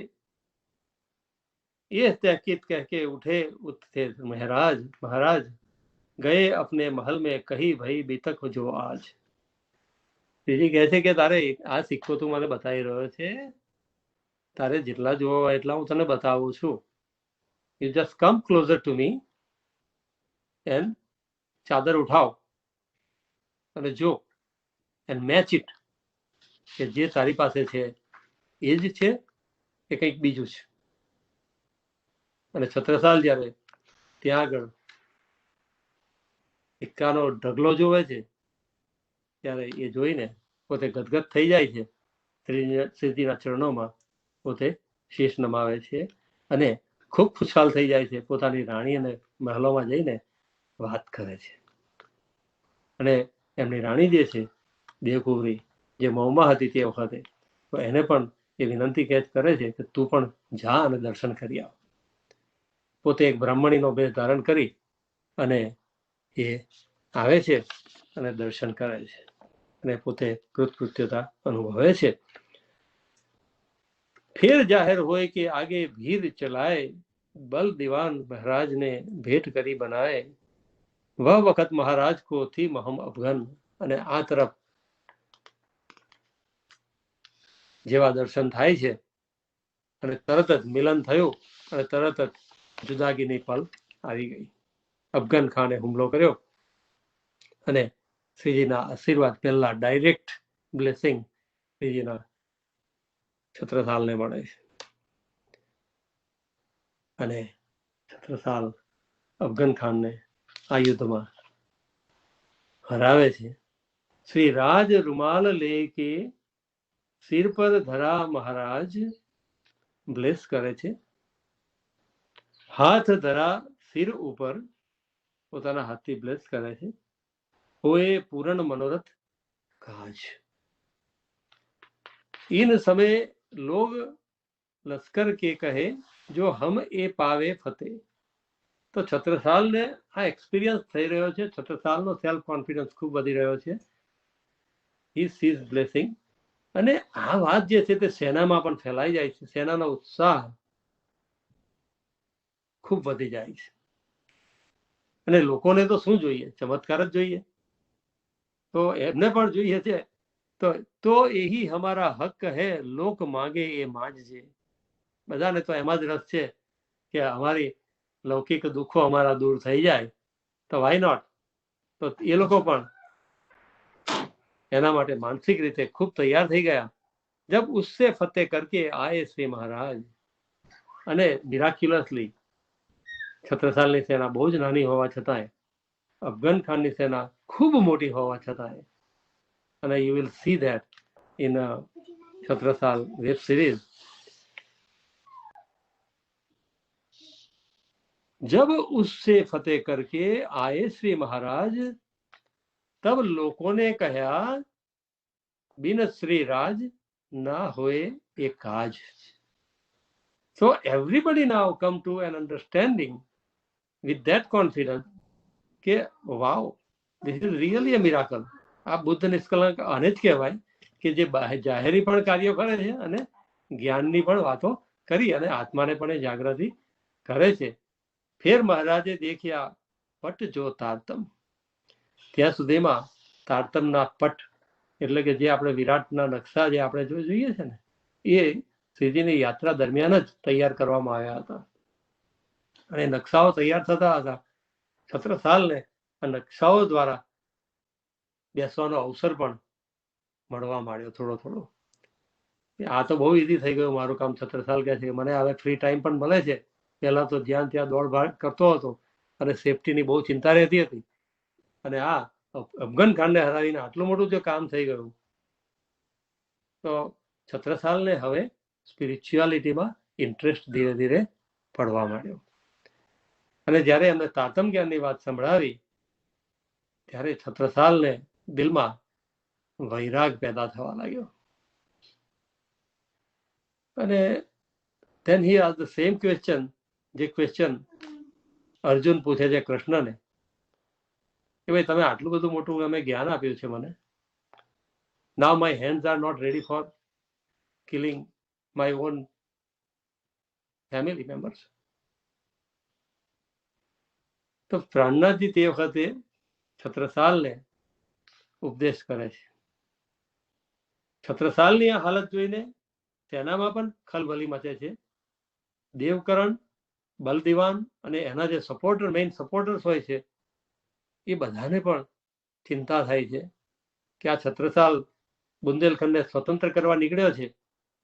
ये तहकीद कह के उठे महाराज गए अपने महल में कही भाई बीतक जो आज. શ્રીજી કહે છે કે તારે આ સિક્કો તું મને બતાવી રહ્યો છે, તારે જેટલા જોવા હોય એટલા હું તને બતાવું છું. You just come closer to me and ચાદર ઉઠાવ અને જો એન્ડ મેચ ઇટ, કે જે તારી પાસે છે એ જ છે કે કંઈક બીજું છે. અને 17 સાલ જ્યારે ત્યાં આગળ સિક્કાનો ઢગલો જોવે છે ત્યારે એ જોઈને પોતે ગદગદ થઈ જાય છે. શ્રીજીના ચરણોમાં પોતે શીશ નમાવે છે અને ખૂબ ખુશાલ થઈ જાય છે. પોતાની રાણી અને મહેલોમાં જઈને વાત કરે છે. અને એમની રાણી જે છે દેવકુંવરી, જે મૌમાં હતી તે વખતે, તો એને પણ એ વિનંતી કરે છે કે તું પણ જા અને દર્શન કરી આવ. પોતે એક બ્રાહ્મણીનો ભેદ ધારણ કરી અને એ આવે છે અને દર્શન કરે છે અને પોતે કૃતકૃત્યતા અનુભવે છે. फिर जाहिर होए कि आगे भीड़ चलाए, बल दीवान महाराज ने भेंट करी बनाए, वह वक्त महाराज को थी महम अफगन. અને આ તરફ જેવા દર્શન થાય છે અને તરત જ મિલન થયું અને તરત જ જુદાગીની પલ આવી ગઈ. અફઘન ખાને હુમલો કર્યો અને શ્રીજીના આશીર્વાદ પહેલા ડાયરેક્ટ બ્લેસિંગ શ્રીજીના છત્રસાલને મળે છે અને છત્રસાલ અફઘન ખાનને આ યુદ્ધમાં હરાવે છે. શ્રી રાજ રૂમાલ લેકે સિર પર ધરા મહારાજ બ્લેસ કરે છે. હાથ ધરા સિર ઉપર પોતાના હાથથી બ્લેસ કરે છે. હોએ પૂરણ મનોરથ કાજ. इन समय लोग लश्कर के कहे जो हम ए पावे फतेह. તો છત્રસાલને આ એક્સપિરિયન્સ થઈ રહ્યો છે. છત્રસાલનો સેલ્ફ કોન્ફિડન્સ ખૂબ વધી રહ્યો છે. હી સીઝ બ્લેસિંગ. અને આ વાત જે છે તે સેનામાં પણ ફેલાઈ જાય છે. સેનાનો ઉત્સાહ ખૂબ વધી જાય છે અને લોકોને તો શું જોઈએ? ચમત્કાર જ જોઈએ. તો એમને પણ જોઈએ છે તો એહી હમારા હક હે લોક માંગે એ માંજજે. બધાને તો એમાં જ રસ છે કે અમારી લૌકિક દુઃખો અમારા દૂર થઈ જાય, તો વાય નોટ. તો એ લોકો પણ એના માટે માનસિક રીતે ખૂબ તૈયાર થઈ ગયા. જબ ઉસસે ફતેહ કરકે આયે શ્રી મહારાજ. અને મિરાક્યુલસલી છત્રસાલની સેના બહુ જ નાની હોવા છતાંય, અફઘન ખાનની સેના ખૂબ મોટી હોવા છતાંય, અને you will see that in Chhatrasal web series. जब उससे फतेह करके आए श्री महाराज, तब लोगों ने कहा बिन श्री राज ना होए ये काज. So everybody now come to an understanding with that confidence કે wow, this is really a miracle. આ બુદ્ધ નિષ્કલંક આને જ કહેવાય કે જે જાહેરી પણ કાર્યો કરે છે અને જ્ઞાનની પણ વાતો કરી અને આત્માને પણ એ જાગૃતિ કરે છે. ફેર મહારાજે દેખ્યા પટ જો તારતમ. ત્યાં સુધીમાં તારતમના પટ એટલે કે જે આપણે વિરાટના નકશા જે આપણે જોઈએ છે ને, એ શ્રીજીની યાત્રા દરમિયાન જ તૈયાર કરવામાં આવ્યા હતા. અને નકશાઓ તૈયાર થતા હતા. છત્રસાલને આ નકશાઓ દ્વારા બેસવાનો અવસર પણ મળવા માંડ્યો થોડો થોડો. આ તો બહુ ઈઝી થઈ ગયું મારું કામ. છત્રસાલ કહે છે કે મને હવે ફ્રી ટાઈમ પણ મળે છે. પહેલા તો જ્યાં ત્યાં દોડ ભાગ કરતો હતો અને સેફટીની બહુ ચિંતા રહેતી હતી. અને આ અફઘન ખાનને હરાવીને આટલું મોટું જો કામ થઈ ગયું, તો છત્રસાલને હવે સ્પિરિચ્યુઆલિટીમાં ઇન્ટરેસ્ટ ધીરે ધીરે પડવા માંડ્યો. અને જ્યારે એમને તારતમ જ્ઞાનની વાત સંભળાવી, ત્યારે છત્રસાલને દિલમાં વૈરાગ પેદા થવા લાગ્યો. અને then he asked the same question, જે ક્વેશ્ચન અર્જુન પૂછે છે કૃષ્ણને કે ભાઈ તમે આટલું બધું મોટું અમે જ્ઞાન આપ્યું છે મને, now my hands are not ready for killing my own family members. તો પ્રાણનાથજી તે વખતે છત્રસાલને ઉપદેશ કરે છે. છત્રસાલની આ હાલત જોઈને સેનામાં પણ ખલબલી મચે છે. દેવકરણ, બલદીવાન અને એના જે સપોર્ટર, મેઇન સપોર્ટર્સ હોય છે, એ બધાને પણ ચિંતા થાય છે કે આ છત્રસાલ બુંદેલખંડને સ્વતંત્ર કરવા નીકળ્યો છે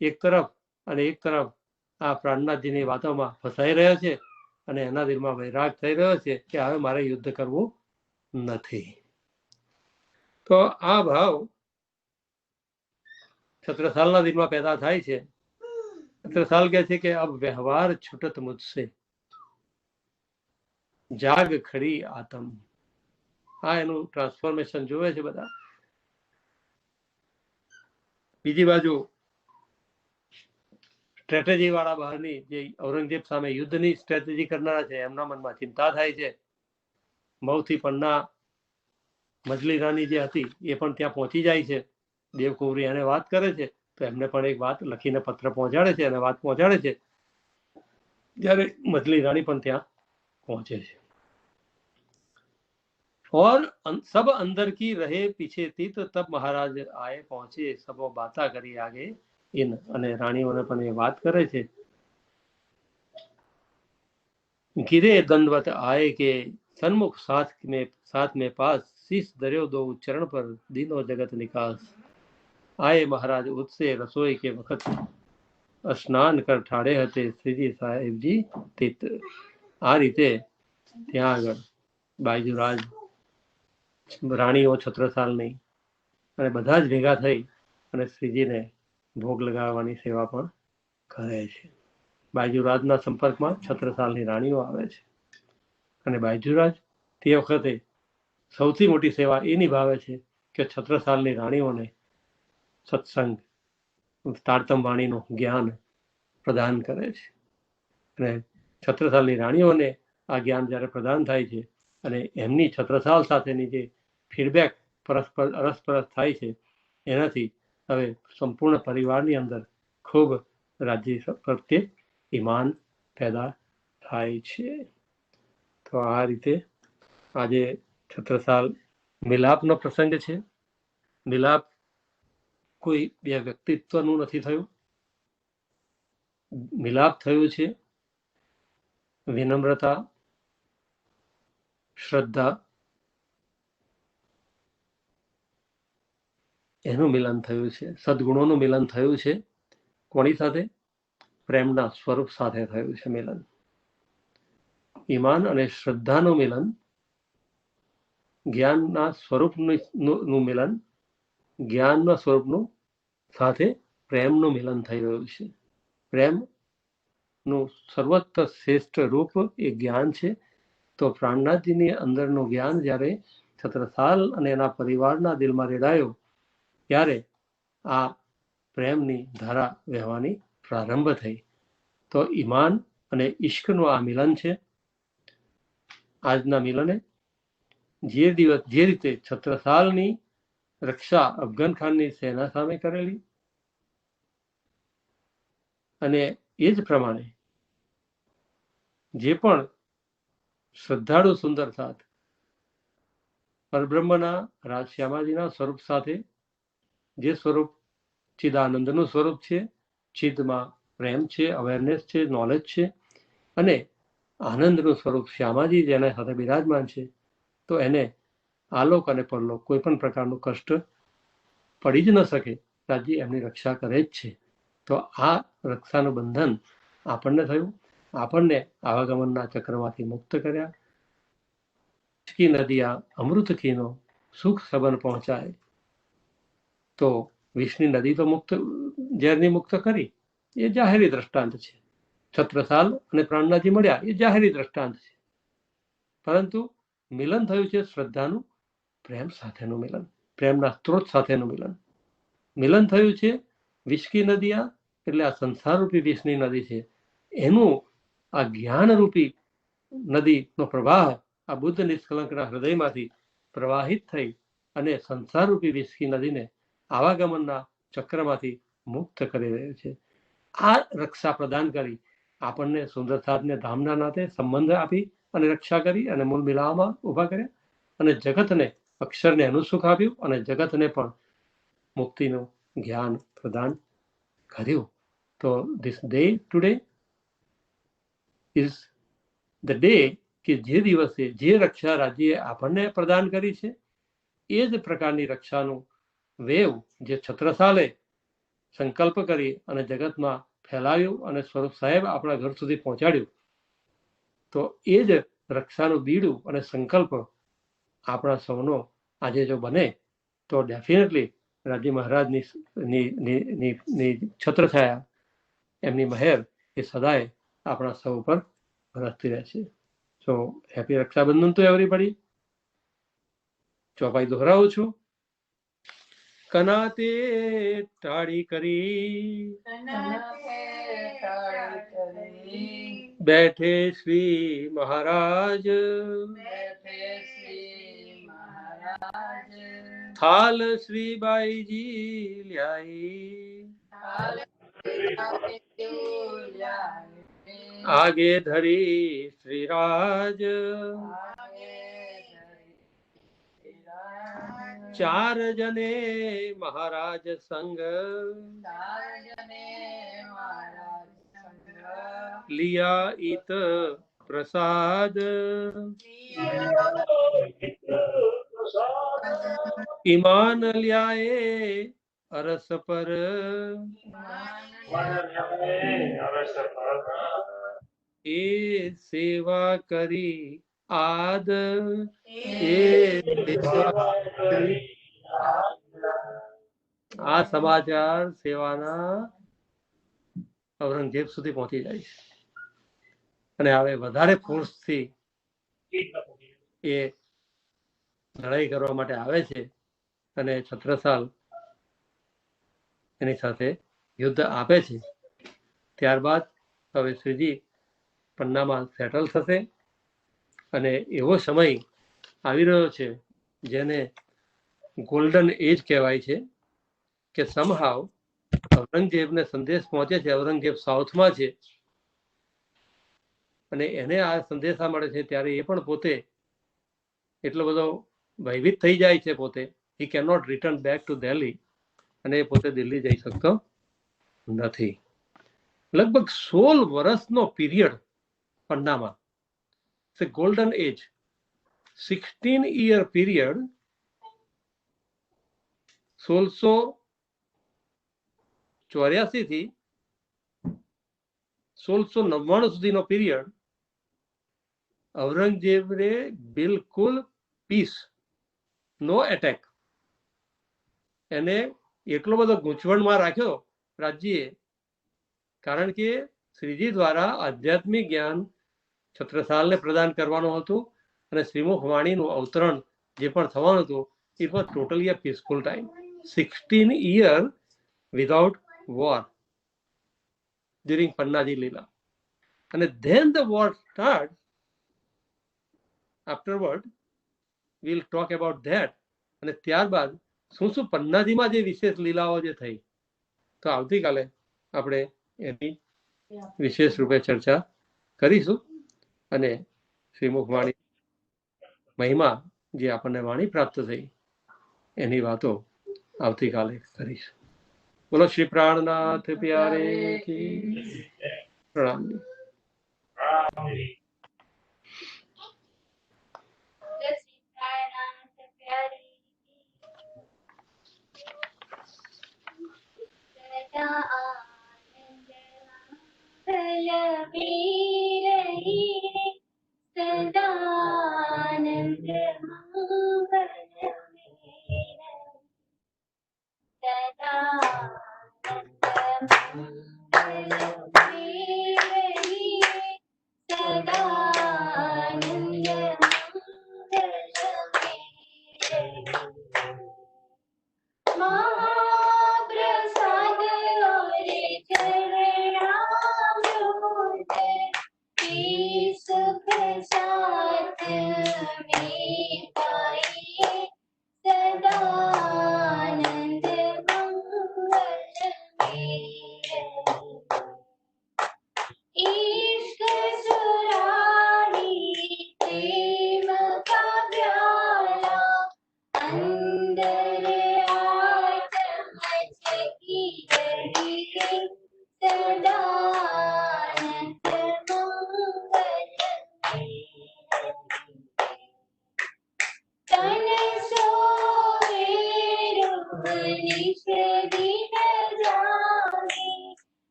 એક તરફ, અને એક તરફ આ પ્રાણનાથજીની વાતોમાં ફસાઈ રહ્યો છે અને એના દિલમાં વૈરાગ થઈ રહ્યો છે કે હવે મારે યુદ્ધ કરવું નથી. તો આ ભાવ છત્રસાલના દિલમાં પેદા થાય છે. છત્રસાલ કહે છે કે અબ વ્યવહાર છૂટત મુझसे, જાગ ખડી આતમ. આ એનું ટ્રાન્સફોર્મેશન જોવે છે બધા. બીજી બાજુ સ્ટ્રેટેજી વાળા બહારની જે ઔરંગઝેબ સામે યુદ્ધની સ્ટ્રેટેજી કરનારા છે, એમના મનમાં ચિંતા થાય છે. મૌથી પન્ના મજલી રાની જે હતી એ પણ ત્યાં પહોંચી જાય છે. દેવકુંવરી એને વાત કરે છે તો એમને પણ એક વાત લખીને પત્ર પહોંચાડે છે અને વાત પહોંચાડે છે. જ્યારે મજલી રાની પણ ત્યાં પહોંચે છે. और सब अंदर की रहे पीछे थी तो तब महाराज आए पहुंचे, सबो बाता કરી आगे इन. અને રાણીઓને પણ એ વાત કરે છે. गिरे दंडवत आए के सन्मुख साथ में पास, शीश दर्यो दो चरण पर, दीनो जगत निकास. आए महाराज उससे रसोई के वक्त સ્નાન કર ઠાડે હતે શ્રીજી સાહેબજી તીત. આ રીતે ત્યાં આગળ બાયજુરાજ રાણીઓ છત્રસાલની અને બધા જ ભેગા થઈ અને શ્રીજીને ભોગ લગાવવાની સેવા પણ કરે છે. બાયજુરાજના સંપર્કમાં છત્રસાલની રાણીઓ આવે છે અને બાયજુરાજ તે વખતે સૌથી મોટી સેવા એ નિભાવે છે કે છત્રસાલની રાણીઓને સત્સંગ તારતમ વાણીનું જ્ઞાન પ્રદાન કરે છે. અને છત્રસાલની રાણીઓને આ જ્ઞાન જ્યારે પ્રદાન થાય છે અને એમની છત્રસાલ સાથેની જે ફીડબેક પરસ્પર અરસપરસ થાય છે એનાથી હવે સંપૂર્ણ પરિવારની અંદર ખૂબ રાજ્ય પ્રત્યે ઈમાન પેદા થાય છે. તો આ રીતે આજે છત્રસાલ મિલાપનો પ્રસંગ છે. મિલાપ કોઈ બે વ્યક્તિત્વનું નથી થયું. મિલાપ થયું છે વિનમ્રતા, શ્રદ્ધા, એનું મિલન થયું છે. સદગુણોનું મિલન થયું છે. કોની સાથે? પ્રેમના સ્વરૂપ સાથે થયું છે મિલન. ઈમાન અને શ્રદ્ધાનું મિલન, જ્ઞાનના સ્વરૂપનું મિલન, જ્ઞાનના સ્વરૂપનું સાથે પ્રેમનું મિલન થઈ રહ્યું છે. પ્રેમનું સર્વોત્તમ શ્રેષ્ઠ રૂપ એ જ્ઞાન છે. તો પ્રાણનાથજીની અંદરનું જ્ઞાન જ્યારે છત્રસાલ અને એના પરિવારના દિલમાં રેડાયો ત્યારે આ પ્રેમની ધારા વહેવાની પ્રારંભ થઈ. તો ઈમાન અને ઈશ્કનું આ મિલન છે. આજના મિલને જે રીતે છત્રસાલની રક્ષા અફઘાન ખાનની સેના સામે કરેલી અને એ જ પ્રમાણે જે પણ શ્રદ્ધાળુ સુંદર સાથ પરબ્રહ્મના રાજ શ્યામાજીના સ્વરૂપ સાથે, જે સ્વરૂપ ચિદાનંદનું સ્વરૂપ છે, ચિદમાં પ્રેમ છે, અવેરનેસ છે, નોલેજ છે અને આનંદનું સ્વરૂપ શ્યામાજી જેના સાથે બિરાજમાન છે, તો એને આલોક અને પરલોક કોઈ પણ પ્રકારનું કષ્ટ પડી જ ન શકે. રાજી એમની રક્ષા કરે જ છે. તો આ રક્ષાનું બંધન આપણને થયું. આપણને આવાગમનના ચક્રમાંથી મુક્ત કર્યા. કી નદીયા અમૃત કીનો સુખ સબન પહોંચાય. તો વિષની નદી તો મુક્ત ઝેરની મુક્ત કરી, એ જાહેરી દ્રષ્ટાંત છે. છત્રસાલ અને પ્રાણનાથજી મળ્યા એ જાહેરી દ્રષ્ટાંત છે. પરંતુ મિલન થયું છે શ્રદ્ધાનું, પ્રેમ સાથેનું મિલન, પ્રેમના સ્ત્રોત સાથેનું મિલન. મિલન થયું છે વિષકી નદીયા, એટલે આ સંસારરૂપી વિષની નદી છે, એનું આ જ્ઞાનરૂપી નદીનો પ્રવાહ આ બુદ્ધ નિષ્કલંકના હૃદયમાંથી પ્રવાહિત થઈ અને સંસારરૂપી વિષકી નદીને આવાગમનના ચક્રમાંથી મુક્ત કરી રહ્યો છે. આ રક્ષા પ્રદાન કરી આપણને સુંદર સાધને ધામના નાતે સંબંધ આપી અને રક્ષા કરી અને મૂળ મિલાવવામાં ઊભા કર્યા અને જગતને અક્ષરને એનું સુખ આપ્યું અને જગતને પણ મુક્તિનું જ્ઞાન પ્રદાન કર્યું. તો this day today is the day કે જે દિવસે જે રક્ષા રાજ્યએ આપણને પ્રદાન કરી છે એ જ પ્રકારની રક્ષાનું વેવ જે છત્રસાલે સંકલ્પ કરી અને જગતમાં ફેલાવ્યું અને સ્વરૂપ સાહેબ આપણા ઘર સુધી પહોંચાડ્યું, તો એ જ રક્ષાનું બીડું અને સંકલ્પ આપણા સૌનો આજે જો બને તો ડેફિનેટલી રાજી મહારાજની છત્રછાયા, એમની મહેર એ સદાય આપણા સૌ પર વરસતી રહેશે. સો હેપી રક્ષાબંધન તો એવરીબડી. ચોપાઈ દોહરાવું છું. કનાતે ટાળી કરી બેઠે શ્રી મહારાજ, થાલ શ્રી બાઈજી લ્યાઈ, આગે ધરી શ્રીરાજ, ચાર જને મહારાજ સંગ, લિયા ઈત પ્રસાદ, ઈમાન લ્યાએ અરસ પર, એ સેવા કરી આદ એ સેવા કરી આ સમાચાર સેવાના ઔરંગઝેબ સુધી પહોંચી જાય છે અને હવે વધારે ફોર્સથી એ લડાઈ કરવા માટે આવે છે અને છત્રસાલ એની સાથે યુદ્ધ આપે છે. ત્યારબાદ હવે શ્રીજી પન્નામાં સેટલ થશે અને એવો સમય આવી રહ્યો છે જેને ગોલ્ડન એજ કહેવાય છે કે સમહાવ ઔરંગઝેબને સંદેશ પહોંચે છે. ઔરંગઝેબ સાઉથમાં છે અને એને આ સંદેશા મળે છે ત્યારે એ પણ પોતે એટલો બધો ભયભીત થઈ જાય છે પોતે. He can not return back to Delhi અને એ પોતે દિલ્હી જઈ શકતો નથી. લગભગ 16 વર્ષનો પીરિયડ પન્નામાં, ગોલ્ડન એજ, 16-year પીરિયડ, 1684 થી 1699 સુધીનો પીરિયડ ઔરંગઝેબે બિલકુલ પીસ, નો એટેક, એને એટલો બધો ગૂંચવણમાં રાખ્યો રાજ્યએ, કારણ કે શ્રીજી દ્વારા આધ્યાત્મિક જ્ઞાન છત્રસાલને પ્રદાન કરવાનું હતું અને શ્રીમુખ વાણીનું અવતરણ જે પણ થવાનું હતું it was totally a peaceful time. 16 years without war during Pannaji Leela. And then the war starts. Afterward, we'll talk about that. અને ત્યારબાદ શું શું પન્નાજીમાં જે વિશેષ લીલાઓ જે થઈ તો આવતીકાલે આપણે એની વિશેષ રૂપે ચર્ચા કરીશું અને શ્રીમુખ વાણી મહિમા જે આપણને વાણી પ્રાપ્ત થઈ એની વાતો આવતીકાલે કરીશું. બોલો શ્રી પ્રાણનાથ પ્યારે કી પ્રણામ.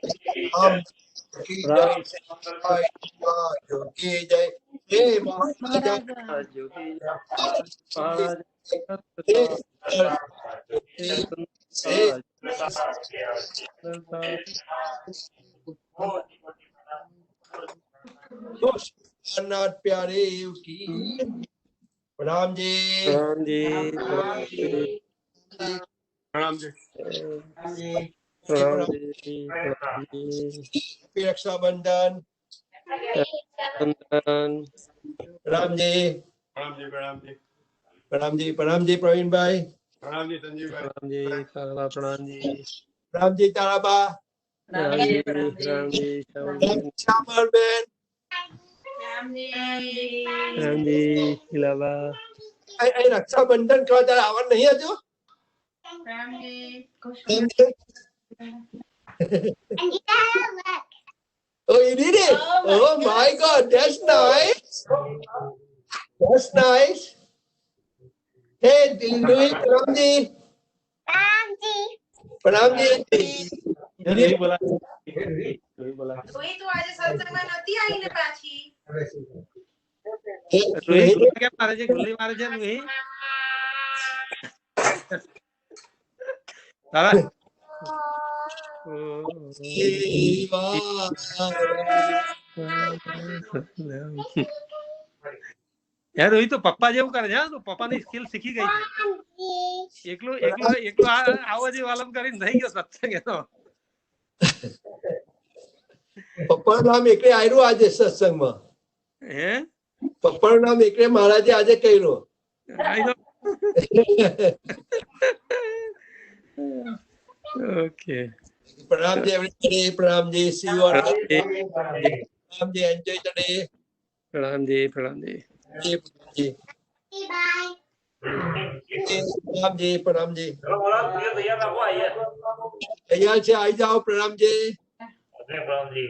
राम की जय भाई महाराज की जय हे महाराज नाथ प्यारे की प्रणाम जी प्रणाम जी, प्रणाम जी। प्रणाम जी, प्रणाम जी, रक्षाबंधन बंधन, प्रणाम जी प्रणाम जी। प्रणाम जी। प्रणाम जी प्रणाम जी प्रवीण भाई प्रणाम जी संजीव भाई। प्रणाम जी, तारा प्रणाम जी, प्रणाम जी ताराबा प्रणाम जी, प्रणाम जी, श्यामल बेन प्रणाम जी, इलावा, रक्षाबंधन का जरा आवाज नहीं है जो Oh, you did it! Oh my God, that's nice. That's nice. Hey, Louis, प्रणाम जी. प्रणाम जी. यही बोला, यही बोला। રોહિત તું આજે સત્સંગમાં નહોતી આવી ને પાછી રોહિત ગુલ્લી કેમ મારે છે? ગુલ્લી મારે છે રોહિત? તારા યાર રોહિત તો પપ્પા જેવું કરે છે, હા? તો પપ્પાની સ્કિલ શીખી ગઈ છે. એકલું એકલું એકલું આવો જે વાલમ કરીને થઈ ગયો સત્સંગ એનો. પપ્પાનું નામ એકલે આવ્યું આજે સત્સંગમાં. હે પપ્પાનું નામ એકલે મહારાજે આજે કહ્યું. ઓકે, પ્રણામ જી everybody. પ્રણામ જી. See you all. પ્રણામ જી. Enjoy the day. પ્રણામ જી, પ્રણામ જી. જી. પ્રણામ જી. પ્રણામ જી. તૈયાર છે, આવી જાઓ. પ્રણામ જી. પ્રણામ જી।